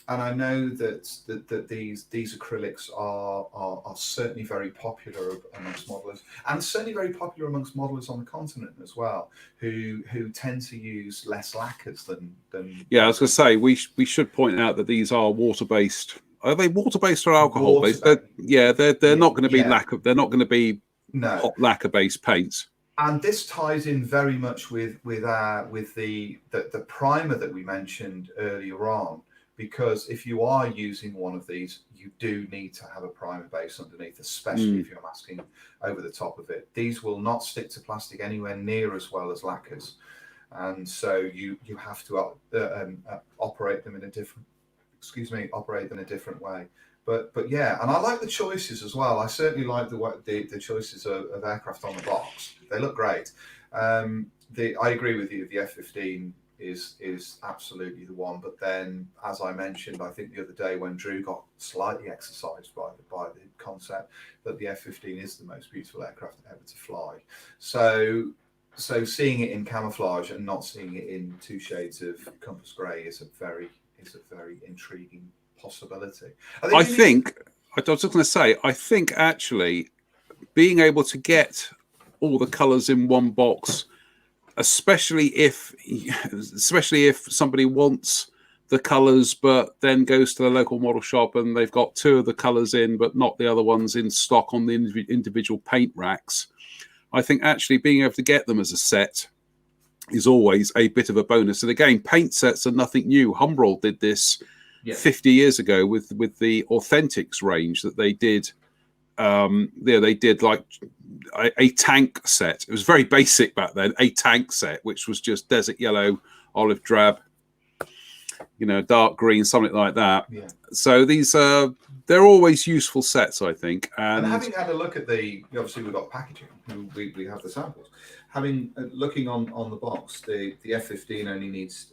I know that these acrylics are certainly very popular amongst modelers, and certainly very popular amongst modelers on the continent as well, who tend to use less lacquers than. Yeah, I was going to say we should point out that these are water based. Are they water based or alcohol based? They're not going to be lacquer. They're not going to be hot lacquer based paints. And this ties in very much with the primer that we mentioned earlier on, because if you are using one of these, you do need to have a primer base underneath, especially if you're masking over the top of it. These will not stick to plastic anywhere near as well as lacquers, and so you have to operate them in a different way. But yeah, and I like the choices as well. I certainly like the choices of aircraft on the box. They look great. I agree with you. The F-15 is absolutely the one. But then, as I mentioned, I think the other day when Drew got slightly exercised by the concept that the F-15 is the most beautiful aircraft ever to fly. So seeing it in camouflage and not seeing it in two shades of compass grey is a very intriguing possibility. I was just going to say, I think actually being able to get all the colours in one box, especially if somebody wants the colours but then goes to the local model shop and they've got two of the colours in but not the other ones in stock on the individual paint racks, I think actually being able to get them as a set is always a bit of a bonus. And again, paint sets are nothing new. Humbrol did this 50 years ago with the Authentics range that they did. They did like a tank set. It was very basic back then. A tank set, which was just desert yellow, olive drab, dark green, something like that. Yeah. So these they're always useful sets, I think. And having had a look at obviously we've got packaging. We have the samples. Looking on the box, the F-15 only needs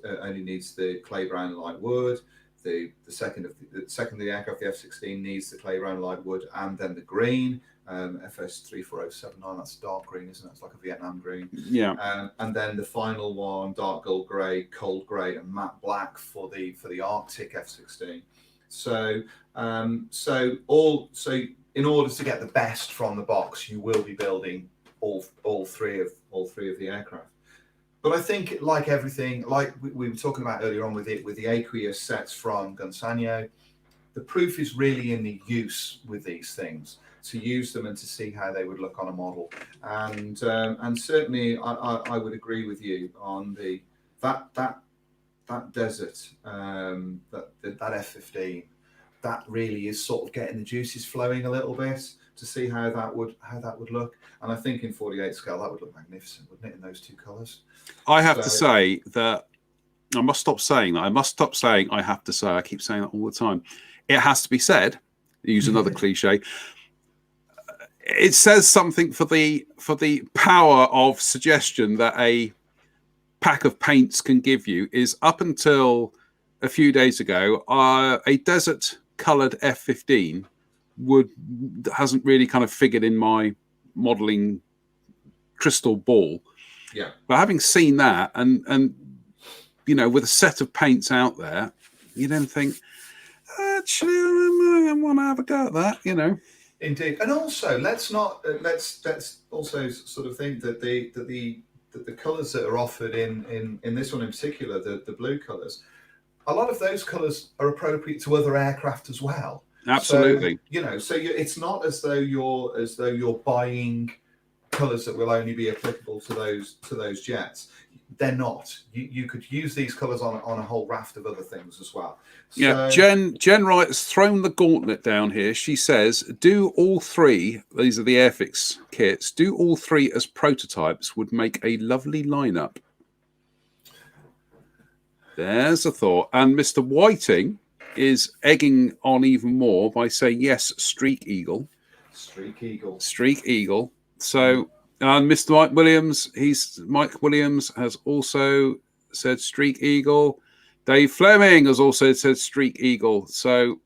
the clay brown light wood. The second of the aircraft, the F-16, needs the clay brown light wood and then the green. FS34079, that's dark green, isn't it? It's like a Vietnam green. Yeah. And then the final one, dark gold grey, cold grey, and matte black for the Arctic F-16. So in order to get the best from the box, you will be building all three of the aircraft. But I think, like everything, like we were talking about earlier on with the aqueous sets from Gunsanyo, the proof is really in the use with these things, to use them and to see how they would look on a model. And certainly, I would agree with you on that desert, that F-15. That really is sort of getting the juices flowing a little bit to see how that would look. And I think in 48 scale that would look magnificent, wouldn't it, in those two colours? I have to say that I must stop saying that. I must stop saying I have to say. I keep saying that all the time. It has to be said. Use another cliche. It says something for the power of suggestion that a pack of paints can give you. Is up until a few days ago, a desert coloured F-15 hasn't really kind of figured in my modelling crystal ball. Yeah. But having seen that and with a set of paints out there, you then think, actually, I want to have a go at that, Indeed. And also, let's also sort of think that the colours that are offered in this one in particular, the blue colours, a lot of those colours are appropriate to other aircraft as well. Absolutely. So it's not as though you're buying colours that will only be applicable to those jets. They're not. You could use these colours on a whole raft of other things as well. Yeah, Jen Wright has thrown the gauntlet down here. She says, do all three, these are the Airfix kits, do all three as prototypes would make a lovely lineup. There's a thought. And Mr. Whiting is egging on even more by saying, yes, Streak Eagle. Streak Eagle. Streak Eagle. So, and Mr. Mike Williams has also said Streak Eagle. Dave Fleming has also said Streak Eagle. So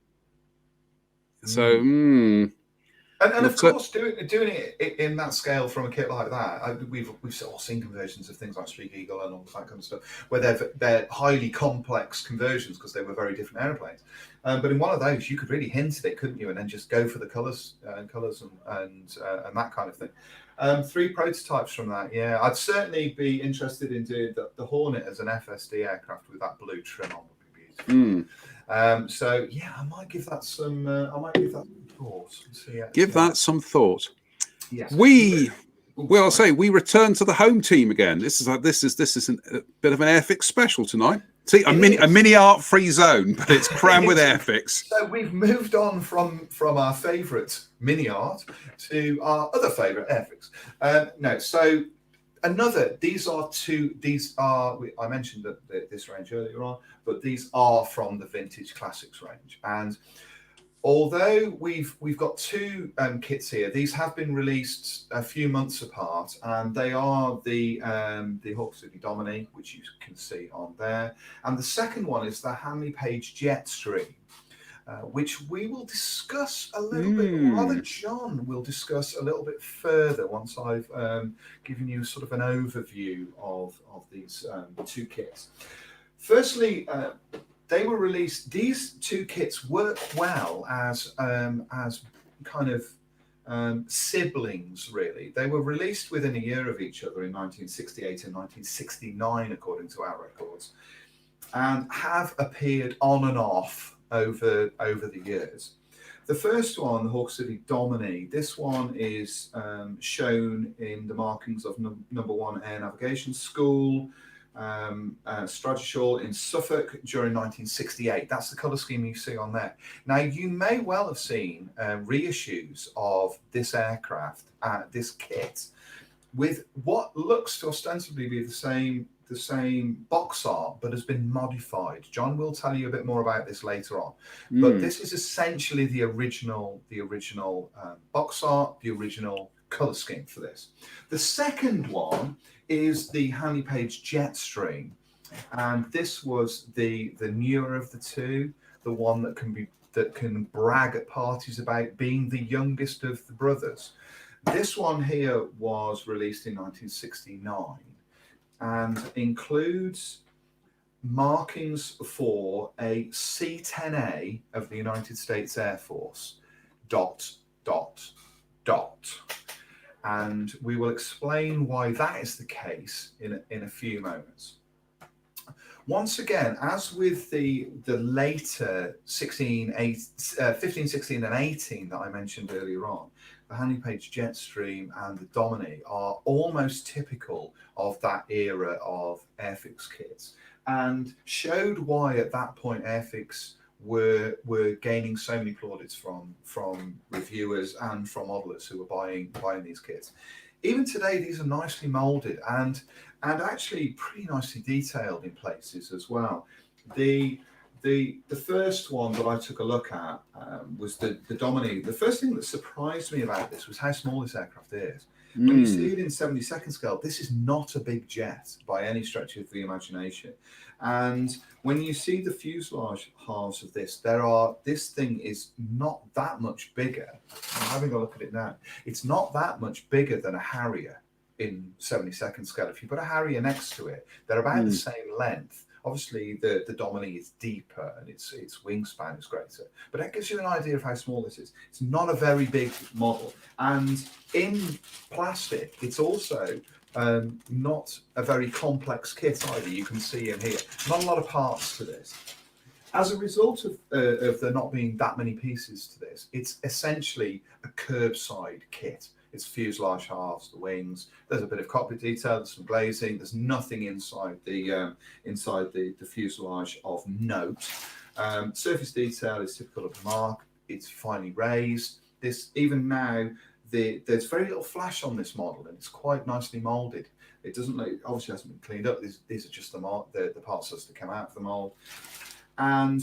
And of course, doing it in that scale from a kit like that, we've all seen conversions of things like Streak Eagle and all that kind of stuff, where they're highly complex conversions because they were very different airplanes. But in one of those, you could really hint at it, couldn't you? And then just go for the colours and that kind of thing. 3 prototypes from that. Yeah, I'd certainly be interested in doing the Hornet as an FSD aircraft with that blue trim on. Would be beautiful. So yeah, I might give that some. Thought. Give that some thought. Yes. I'll say we return to the home team again. This is a bit of an Airfix special tonight. See, a mini art free zone, but it's crammed with Airfix. So we've moved on from our favourite mini art to our other favourite Airfix. So I mentioned this range earlier on, but these are from the Vintage Classics range. And although we've got 2 kits here, these have been released a few months apart, and they are the Hawk City Domini, which you can see on there, and the second one is the Handley Page Jetstream, which we will discuss a little bit, or rather John will discuss a little bit further once I've given you sort of an overview of these 2 kits. Firstly, they were released. These 2 kits work well as kind of siblings, really. They were released within a year of each other in 1968 and 1969, according to our records, and have appeared on and off over the years. The first one, the Hawk City Domini, this one is shown in the markings of number 1 Air Navigation School, Stratoshall in Suffolk during 1968. That's the colour scheme you see on there. Now, you may well have seen reissues of this aircraft, this kit, with what looks to ostensibly be the same box art, but has been modified. John will tell you a bit more about this later on. But this is essentially the original box art, the original colour scheme for this. The second one is the Handley Page Jetstream, and this was the newer of the 2, the one that can brag at parties about being the youngest of the brothers. This one here was released in 1969 and includes markings for a C-10A of the United States Air Force, ... And we will explain why that is the case in a few moments. Once again, as with the later 15, 16, and 18 that I mentioned earlier on, the Handley Page Jetstream and the Domini are almost typical of that era of Airfix kits, and showed why at that point Airfix were gaining so many plaudits from reviewers and from modelers who were buying these kits. Even today, these are nicely molded and actually pretty nicely detailed in places as well. The first one that I took a look at was the Domini. The first thing that surprised me about this was how small this aircraft is. When you see it in 72nd scale, this is not a big jet by any stretch of the imagination. And when you see the fuselage halves of this, this thing is not that much bigger. I'm having a look at it now. It's not that much bigger than a Harrier in 72nd scale. If you put a Harrier next to it, they're about the same length. Obviously, the Domini is deeper and its wingspan is greater, but that gives you an idea of how small this is. It's not a very big model, and in plastic, it's also not a very complex kit either. You can see in here, not a lot of parts to this. As a result of there not being that many pieces to this, it's essentially a curbside kit. It's fuselage halves, the wings. There's a bit of cockpit detail, there's some glazing. There's nothing inside the fuselage of note. Surface detail is typical of the Mark. It's finely raised. Even now, there's very little flash on this model, and it's quite nicely molded. It doesn't look, obviously hasn't been cleaned up. These are just the parts that come out of the mold. And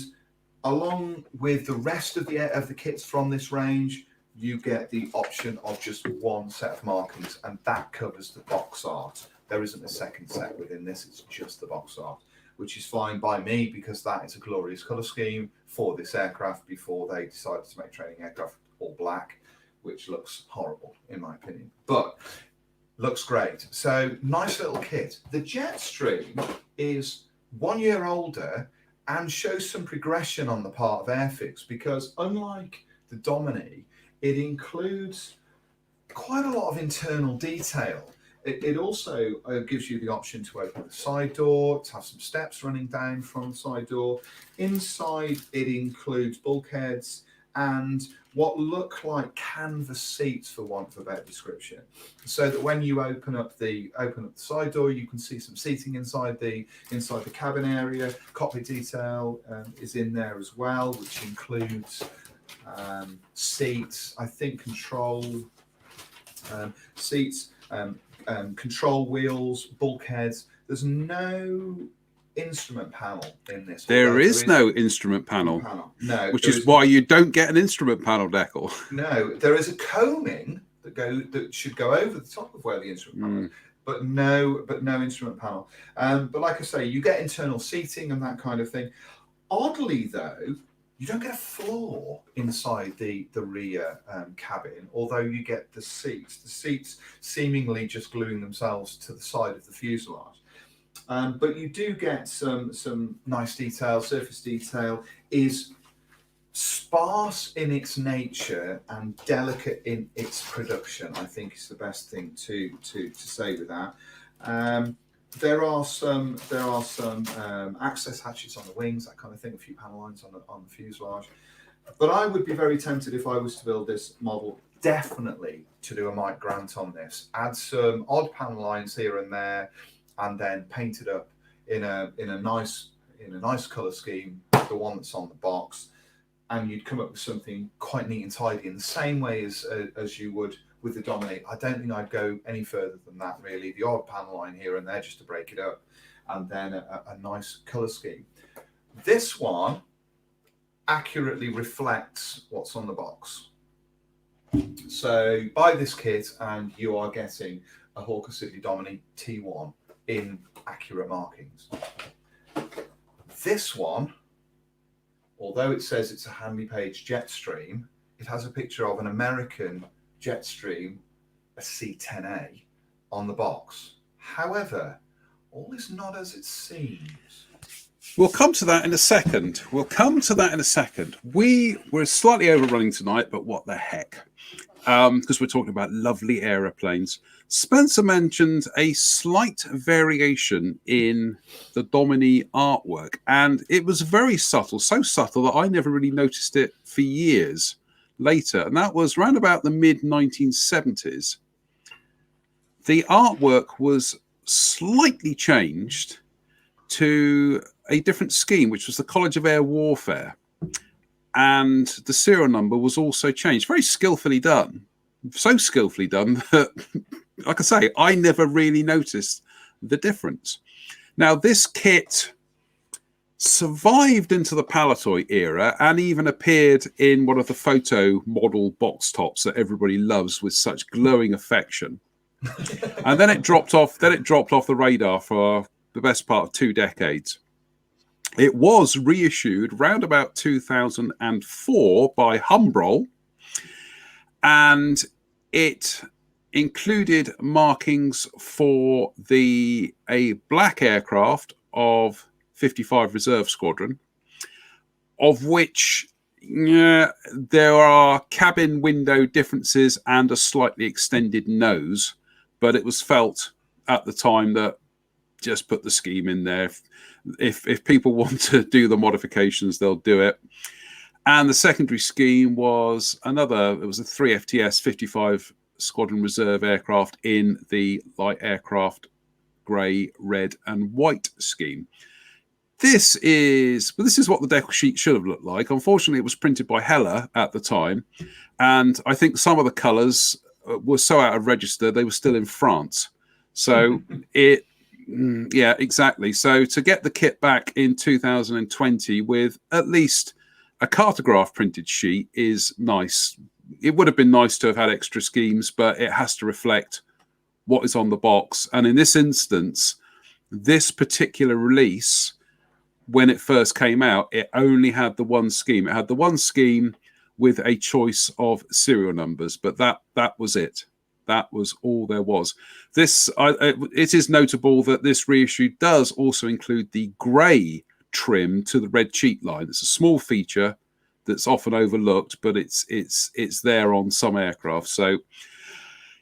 along with the rest of the kits from this range, you get the option of just one set of markings, and that covers the box art. There isn't a second set within this, it's just the box art, which is fine by me because that is a glorious colour scheme for this aircraft before they decided to make training aircraft all black, which looks horrible in my opinion, but looks great. So nice little kit. The Jetstream is 1 year older and shows some progression on the part of Airfix, because unlike the Domini, it includes quite a lot of internal detail. It also gives you the option to open the side door, to have some steps running down from the side door. Inside, it includes bulkheads and what look like canvas seats, for want of a better description, so that when you open up the side door, you can see some seating inside the cabin area. Cockpit detail is in there as well, which includes seats, I think control seats, control wheels, bulkheads. There's no instrument panel in this. There is no instrument panel. No, which is why you don't get an instrument panel, Deckel. No, there is a coaming that should go over the top of where the instrument panel is, but no instrument panel. But like I say, you get internal seating and that kind of thing. Oddly though, you don't get a floor inside the rear cabin, although you get the seats. The seats seemingly just gluing themselves to the side of the fuselage. But you do get some nice detail. Surface detail is sparse in its nature and delicate in its production, I think is the best thing to say with that. There are some access hatches on the wings, that kind of thing, a few panel lines on the fuselage. But I would be very tempted, if I was to build this model, definitely to do a Mike Grant on this. Add some odd panel lines here and there, and then paint it up in a nice colour scheme, the one that's on the box, and you'd come up with something quite neat and tidy in the same way as you would with the Domini. I don't think I'd go any further than that, really. The odd panel line here and there just to break it up, and then a nice colour scheme. This one accurately reflects what's on the box. So buy this kit and you are getting a Hawker Siddeley Domini T1 in accurate markings. This one, although it says it's a Handley Page Jetstream, it has a picture of an American Jetstream, a C10A, on the box. However, all is not as it seems. We'll come to that in a second. We're slightly overrunning tonight, but what the heck? Because we're talking about lovely aeroplanes. Spencer mentioned a slight variation in the Domini artwork, and it was very subtle, so subtle that I never really noticed it for years later, and that was around about the mid-1970s. The artwork was slightly changed to a different scheme, which was the College of Air Warfare, and the serial number was also changed. Very skillfully done. So skillfully done that, like I say, I never really noticed the difference. Now, this kit survived into the Palitoy era and even appeared in one of the photo model box tops that everybody loves with such glowing affection. And then it dropped off. Then it dropped off the radar for the best part of 2 decades. It was reissued round about 2004 by Humbrol, and it included markings for a black aircraft of 55 Reserve Squadron, of which there are cabin window differences and a slightly extended nose, but it was felt at the time that just put the scheme in there. If people want to do the modifications, they'll do it. And the secondary scheme was it was a 3FTS 55 Squadron Reserve aircraft in the light aircraft grey, red and white scheme. This is what the decal sheet should have looked like. Unfortunately, it was printed by Heller at the time, and I think some of the colours were so out of register they were still in France. So yeah, exactly. So to get the kit back in 2020 with at least a cartograph printed sheet is nice. It would have been nice to have had extra schemes, but it has to reflect what is on the box. And in this instance, this particular release, when it first came out, it only had the one scheme. It had the one scheme with a choice of serial numbers, but that was it. That was all there was. It is notable that this reissue does also include the grey trim to the red cheek line. It's a small feature that's often overlooked, but it's there on some aircraft. So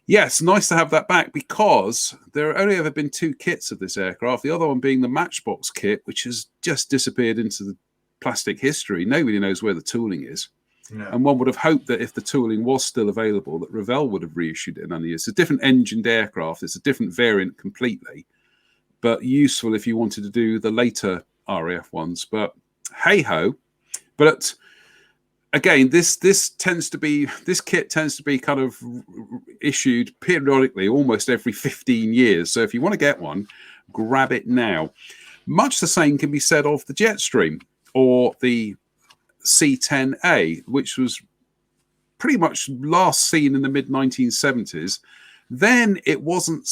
yes, nice to have that back, because there have only ever been 2 kits of this aircraft. The other one being the Matchbox kit, which has just disappeared into the plastic history. Nobody knows where the tooling is. No. And one would have hoped that if the tooling was still available, that Revell would have reissued it in under years. It's a different engined aircraft. It's a different variant completely, but useful if you wanted to do the later RAF ones. But hey-ho. But again, this kit tends to be kind of issued periodically, almost every 15 years. So if you want to get one, grab it now. Much the same can be said of the Jetstream or the C-10A, which was pretty much last seen in the mid-1970s. Then it wasn't.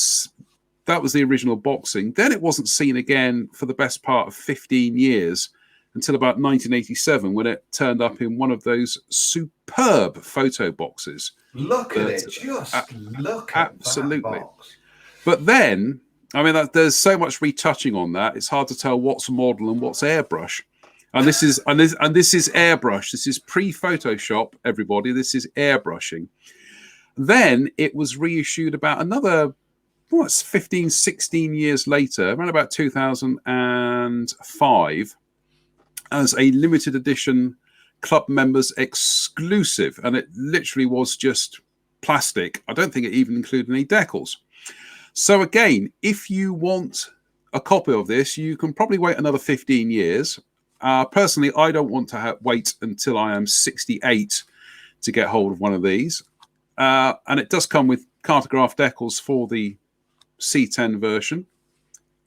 That was the original boxing. Then it wasn't seen again for the best part of 15 years, until about 1987, when it turned up in one of those superb photo boxes. Look at it. Just look at absolutely. That box. But then, I mean, there's so much retouching on that. It's hard to tell what's model and what's airbrush. And this is airbrush. This is pre-Photoshop, everybody. This is airbrushing. Then it was reissued about another, 15, 16 years later, around about 2005, as a limited edition club members exclusive. And it literally was just plastic. I don't think it even included any decals. So again, if you want a copy of this, you can probably wait another 15 years. Personally, I don't want to wait until I am 68 to get hold of one of these. And it does come with cartograph decals for the C10 version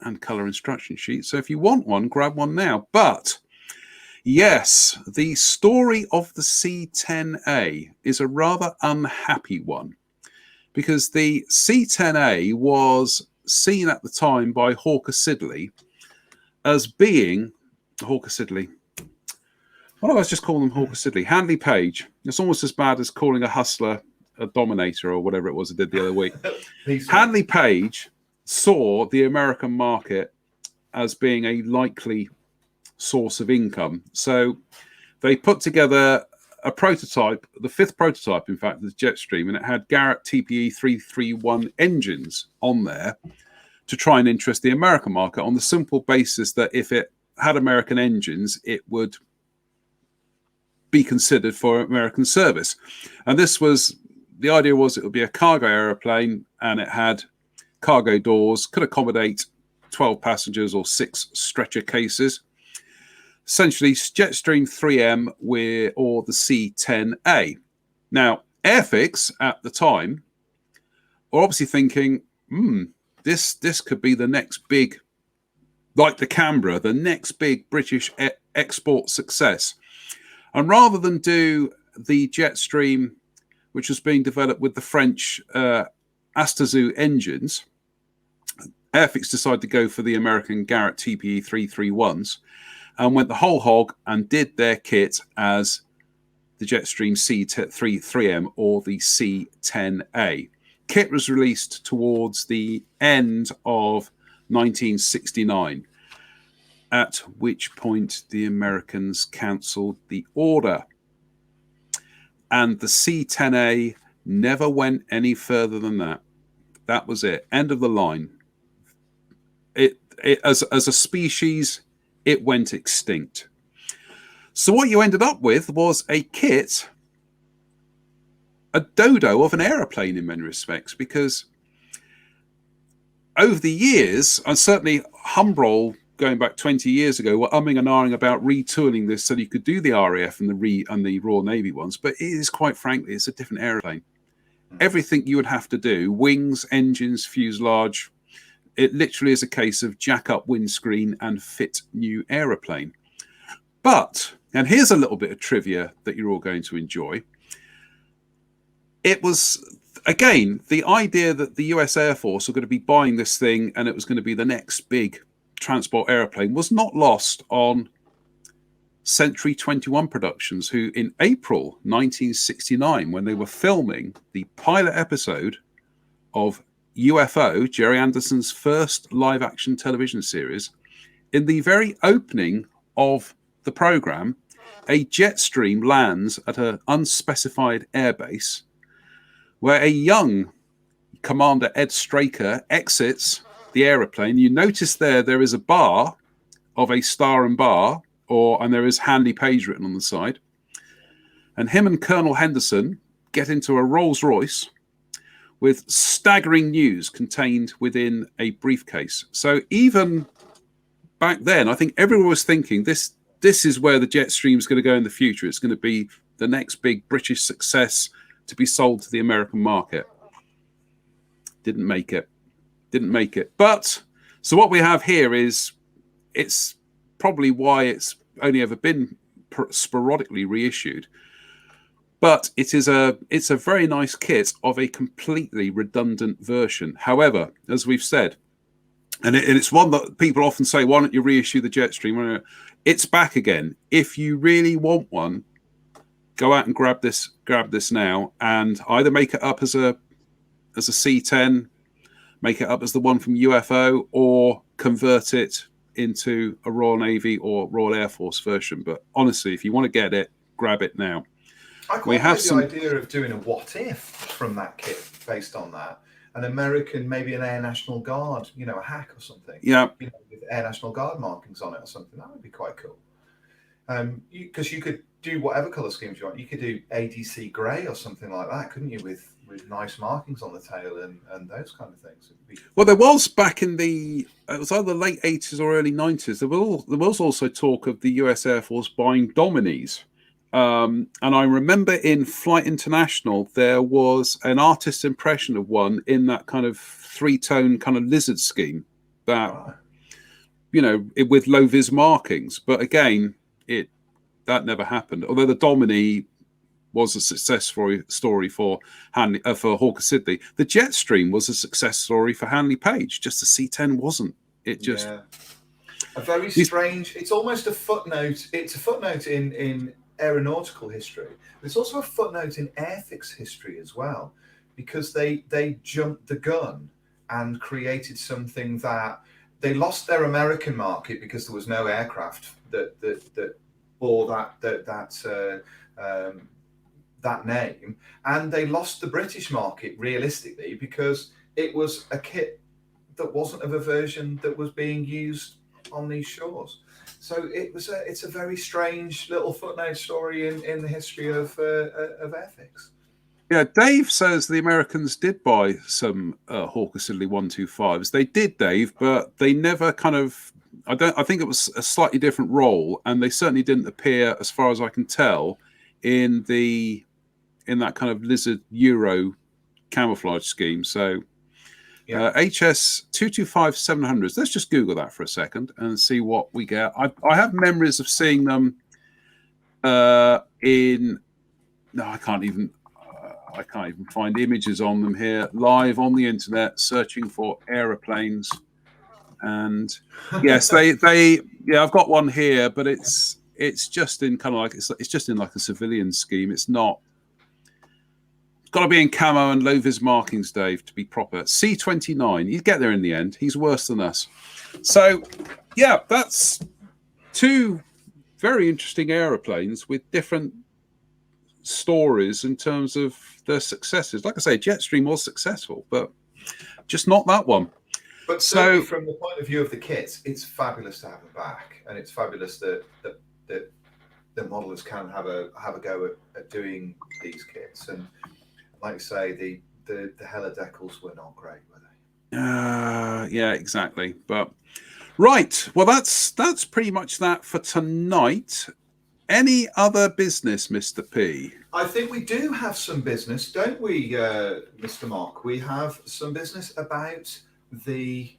and color instruction sheet. So if you want one, grab one now. But yes, the story of the C10A is a rather unhappy one, because the C10A was seen at the time by Hawker Siddeley as being Hawker Siddeley. Why don't I just call them Hawker Siddeley? Handley Page. It's almost as bad as calling a Hustler a Dominator or whatever it was I did the other week. Handley Page saw the American market as being a likely source of income. So they put together a prototype, the 5th prototype, in fact, of the Jetstream, and it had Garrett TPE 331 engines on there to try and interest the American market, on the simple basis that if it had American engines, it would be considered for American service. And this was, the idea was it would be a cargo aeroplane, and it had cargo doors, could accommodate 12 passengers or 6 stretcher cases. Essentially, Jetstream 3M or the C-10A. Now, Airfix at the time were obviously thinking, this could be the next big, like the Canberra, the next big British export success. And rather than do the Jetstream, which was being developed with the French Astazou engines, Airfix decided to go for the American Garrett TPE 331s and went the whole hog and did their kit as the Jetstream C-3M or the C-10A. Kit was released towards the end of 1969, at which point the Americans cancelled the order. And the C-10A never went any further than that. That was it. End of the line. It as a species, it went extinct. So what you ended up with was a kit, a dodo of an aeroplane in many respects, because over the years, and certainly Humbrol going back 20 years ago, were umming and ahhing about retooling this so that you could do the RAF and the Royal Navy ones, but it is, quite frankly, it's a different aeroplane. Everything you would have to do, wings, engines, fuselage, it literally is a case of jack up windscreen and fit new aeroplane. But, and here's a little bit of trivia that you're all going to enjoy. It was, again, the idea that the US Air Force were going to be buying this thing and it was going to be the next big transport aeroplane was not lost on Century 21 Productions, who in April 1969, when they were filming the pilot episode of UFO, Jerry Anderson's first live-action television series, in the very opening of the program, a jet stream lands at an unspecified airbase where a young Commander Ed Straker exits the aeroplane. You notice there is a bar of a Star and Bar, and there is Handley Page written on the side. And him and Colonel Henderson get into a Rolls Royce with staggering news contained within a briefcase. So even back then, I think everyone was thinking this is where the jet stream is going to go in the future. It's going to be the next big British success to be sold to the American market. Didn't make it. But so what we have here is, it's probably why it's only ever been sporadically reissued. But it's a very nice kit of a completely redundant version. However, as we've said, and it's one that people often say, why don't you reissue the Jetstream? It's back again. If you really want one, go out and grab this now, and either make it up as a C10, make it up as the one from UFO, or convert it into a Royal Navy or Royal Air Force version. But honestly, if you want to get it, grab it now. I quite like the idea of doing a what if from that kit based on that. An American, maybe an Air National Guard, a hack or something. Yeah. With Air National Guard markings on it or something. That would be quite cool. Because you could do whatever colour schemes you want. You could do ADC grey or something like that, couldn't you? With nice markings on the tail and those kind of things. Well, there was back in it was either late 80s or early 90s. There was also talk of the US Air Force buying Dominis. And I remember in Flight International, there was an artist's impression of one in that kind of 3-tone kind of lizard scheme that, with low vis markings. But again, that never happened. Although the Domini was a success story for Hawker Siddeley, the Jetstream was a success story for Handley Page. Just the C10 wasn't. It just a very strange. It's almost a footnote. It's a footnote in aeronautical history. There's also a footnote in airfix history as well, because they jumped the gun and created something that they lost their American market because there was no aircraft that bore that name, and they lost the British market realistically because it was a kit that wasn't of a version that was being used on these shores. So it's a very strange little footnote story in the history of airfix. Yeah, Dave says the Americans did buy some Hawker Siddeley 125s. They did, Dave, but they never kind of. I think it was a slightly different role, and they certainly didn't appear, as far as I can tell, in that kind of lizard Euro camouflage scheme. So. HS 225-700s. Let's just Google that for a second and see what we get. I have memories of seeing them I can't even find images on them here live on the internet, searching for aeroplanes. And yes, I've got one here, but it's just in kind of like it's just in like a civilian scheme. It's not. Got to be in camo and low vis markings, Dave, to be proper. C29, you get there in the end. He's worse than us. So, yeah, that's two very interesting aeroplanes with different stories in terms of their successes. Like I say, Jetstream was successful, but just not that one. But so, from the point of view of the kits, it's fabulous to have them back, and it's fabulous that the modelers can have a go at doing these kits. And like you say, the helidecals were not great, were they? Yeah, exactly. But right, well, that's pretty much that for tonight. Any other business, Mr. P? I think we do have some business, don't we, Mr. Mark? We have some business about the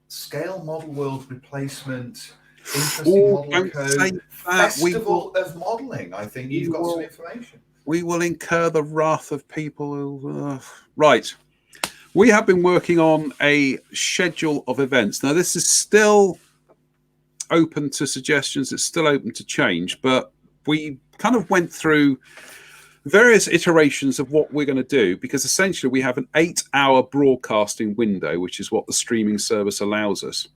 Scale Model World Replacement Interesting Model Code Festival of Modelling. I think you've got some information. We will incur the wrath of people who... Right. We have been working on a schedule of events. Now, this is still open to suggestions. It's still open to change, but we kind of went through various iterations of what we're going to do, because essentially we have an 8-hour broadcasting window, which is what the streaming service allows us.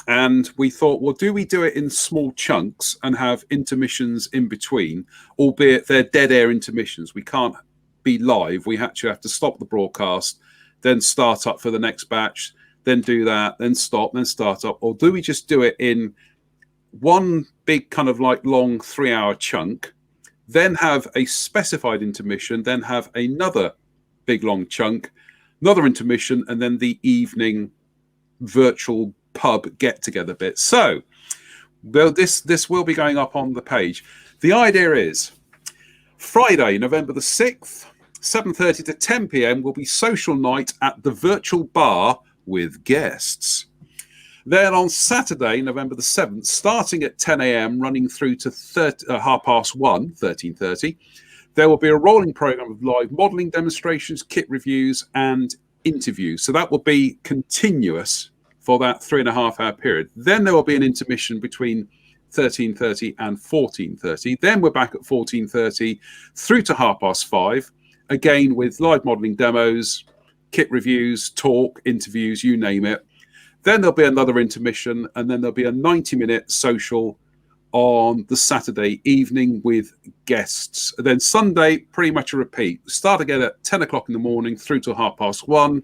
And we thought, well, do we do it in small chunks and have intermissions in between, albeit they're dead air intermissions? We can't be live. We actually have to stop the broadcast, then start up for the next batch, then do that, then stop, then start up. Or do we just do it in one big kind of like long 3-hour chunk, then have a specified intermission, then have another big long chunk, another intermission, and then the evening virtual pub get together bit? So well, this will be going up on the page. The idea is Friday, November the 6th, 7:30 to 10 p.m. will be social night at the virtual bar with guests. Then on Saturday, November the 7th, starting at 10 a.m., running through to 13:30, there will be a rolling program of live modeling demonstrations, kit reviews, and interviews. So that will be continuous for that 3.5-hour period. Then there will be an intermission between 13:30 and 14:30. Then we're back at 14:30 through to 5:30, again with live modeling demos, kit reviews, talk, interviews, you name it. Then there'll be another intermission, and then there'll be a 90-minute social on the Saturday evening with guests. And then Sunday, pretty much a repeat. Start again at 10 o'clock in the morning through to 1:30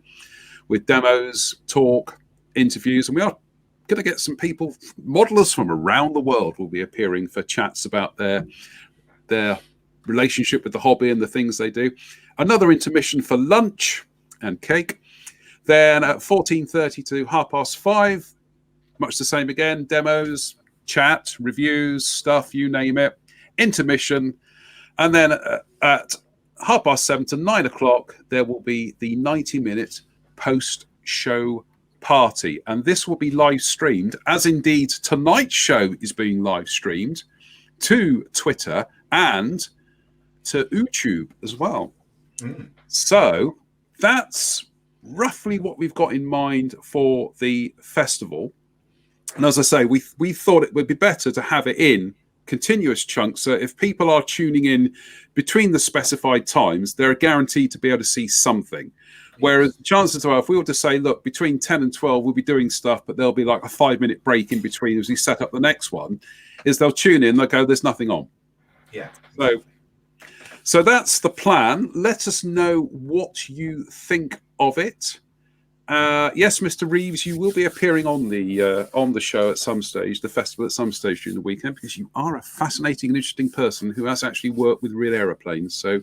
with demos, talk, interviews. And we are going to get some people, modelers from around the world will be appearing for chats about their relationship with the hobby and the things they do. Another intermission for lunch and cake. Then at 14:30 to 5:30, much the same again, demos, chat, reviews, stuff, you name it, intermission. And then at 7:30 to 9 o'clock, there will be the 90-minute post-show party. And this will be live streamed, as indeed tonight's show is being live streamed, to Twitter and to YouTube as well. So that's roughly what we've got in mind for the festival. And as I say, we thought it would be better to have it in continuous chunks, so if people are tuning in between the specified times, they're guaranteed to be able to see something. Whereas chances are, if we were to say, look, between 10 and 12 we'll be doing stuff, but there'll be like a 5-minute break in between as we set up the next one, is they'll tune in, they'll go, there's nothing on. Yeah. So that's the plan. Let us know what you think of it. Yes, Mr. Reeves, you will be appearing on the show at some stage, the festival at some stage during the weekend, because you are a fascinating and interesting person who has actually worked with real aeroplanes. So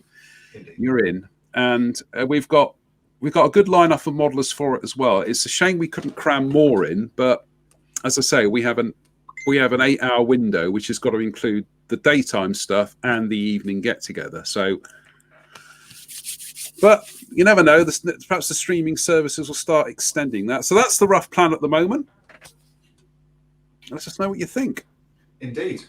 you're in, and we've got a good lineup of modelers for it as well. It's a shame we couldn't cram more in, but as I say, we have an 8-hour window, which has got to include the daytime stuff and the evening get together. So, but you never know. Perhaps the streaming services will start extending that. So that's the rough plan at the moment. Let us know what you think. Indeed.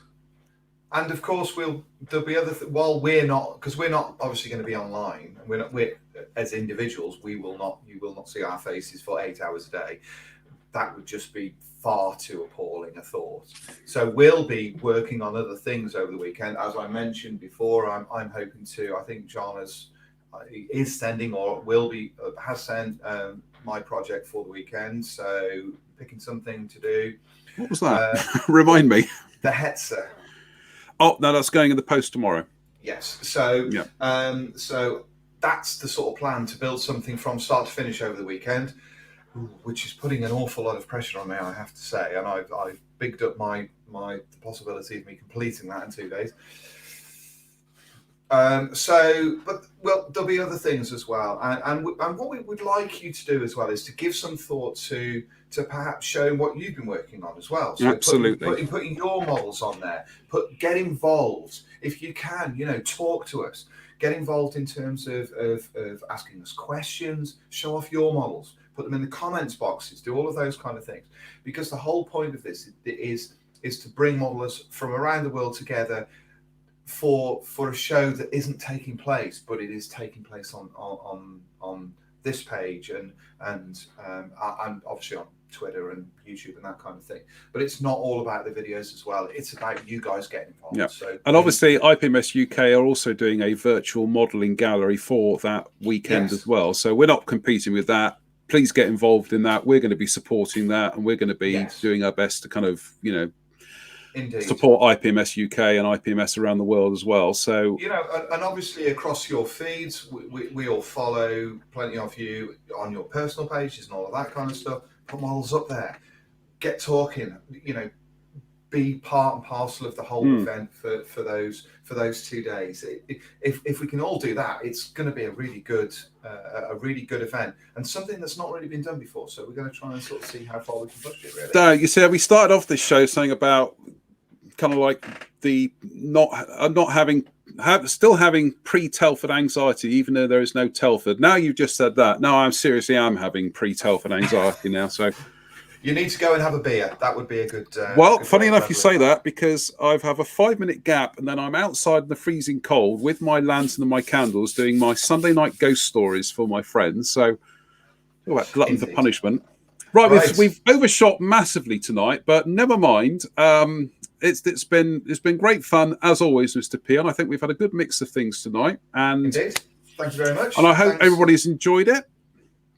And of course, there'll be other while we're not, because we're not obviously going to be online. We're as individuals, you will not see our faces for 8 hours a day. That would just be far too appalling a thought. So we'll be working on other things over the weekend. As I mentioned before, I'm hoping to. I think John is sending or has sent my project for the weekend. So picking something to do. What was that? Remind me. The Hetzer. Oh no, that's going in the post tomorrow. Yes. So yeah. So that's the sort of plan, to build something from start to finish over the weekend, which is putting an awful lot of pressure on me, I have to say. And I've bigged up the possibility of me completing that in 2 days. But there'll be other things as well. And what we would like you to do as well is to give some thought to perhaps showing what you've been working on as well. So absolutely. Putting your models on there. Get involved. If you can, talk to us. Get involved in terms of asking us questions, show off your models, put them in the comments boxes, do all of those kind of things. Because the whole point of this is to bring modelers from around the world together for a show that isn't taking place, but it is taking place on this page and obviously on Twitter and YouTube and that kind of thing. But it's not all about the videos as well. It's about you guys getting involved. Yeah. So, and obviously IPMS UK are also doing a virtual modelling gallery for that weekend as well. So we're not competing with that. Please get involved in that. We're going to be supporting that, and we're going to be doing our best to kind of, you know, support IPMS UK and IPMS around the world as well. So, you know, and obviously across your feeds, we all follow plenty of you on your personal pages and all of that kind of stuff. Put models up there, get talking, you know, be part and parcel of the whole event for those 2 days. If we can all do that, it's going to be a really good event, and something that's not really been done before. So we're going to try and sort of see how far we can push it. Really. You see, we started off this show saying about kind of like the still having pre-Telford anxiety, even though there is no Telford. Now you've just said that. No, I'm having pre-Telford anxiety now. So. You need to go and have a beer. That would be a good. Well, good funny enough, you say that, because I have a 5-minute gap, and then I'm outside in the freezing cold with my lantern and my candles, doing my Sunday night ghost stories for my friends. So, talk about glutton for punishment. Right. We've overshot massively tonight, but never mind. It's been great fun as always, Mr. P, and I think we've had a good mix of things tonight. And indeed, thank you very much. And I hope everybody's enjoyed it.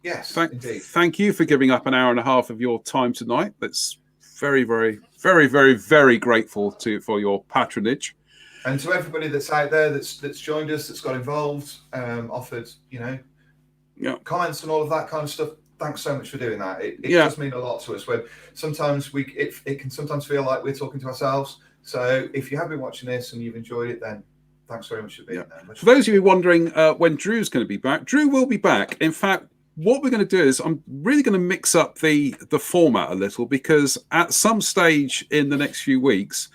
Yes, indeed. Thank you for giving up an hour and a half of your time tonight. That's very, very, very, very, very grateful for your patronage. And to everybody that's out there that's joined us, that's got involved, offered, you know, comments and all of that kind of stuff. Thanks so much for doing that. It does mean a lot to us. When sometimes it can sometimes feel like we're talking to ourselves. So if you have been watching this and you've enjoyed it, then thanks very much for being there. For those of you wondering when Drew's going to be back, Drew will be back. In fact, what we're going to do is I'm really going to mix up the format a little, because at some stage in the next few weeks,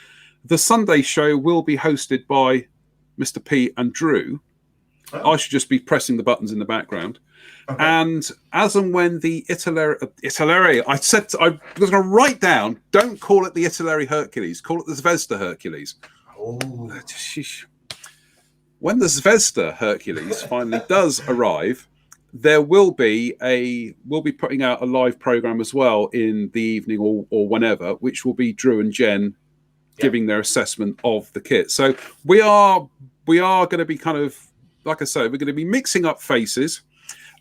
the Sunday show will be hosted by Mr. P and Drew. Oh. I should just be pressing the buttons in the background. Okay. And as and when the Italeri, I was going to write down, don't call it the Italeri Hercules, call it the Zvezda Hercules. Oh. When the Zvezda Hercules finally does arrive, we'll be putting out a live program as well in the evening or whenever, which will be Drew and Jen giving their assessment of the kit. So we are going to be kind of, like I say, we're going to be mixing up faces.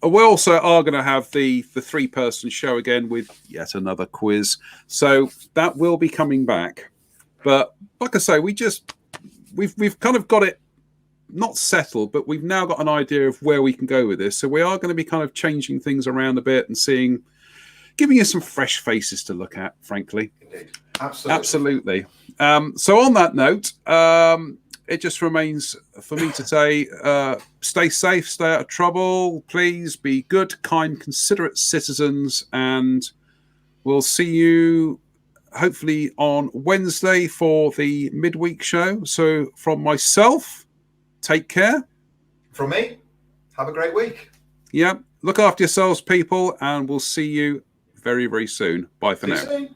We also are going to have the 3-person show again with yet another quiz. So that will be coming back. But like I say, we've kind of got it not settled, but we've now got an idea of where we can go with this. So we are going to be kind of changing things around a bit and giving you some fresh faces to look at, frankly. Indeed. Absolutely. So on that note, it just remains for me to say, stay safe, stay out of trouble. Please be good, kind, considerate citizens, and we'll see you hopefully on Wednesday for the midweek show. So from myself, take care. From me, have a great week. Yeah. Look after yourselves, people, and we'll see you very, very soon. Bye for now.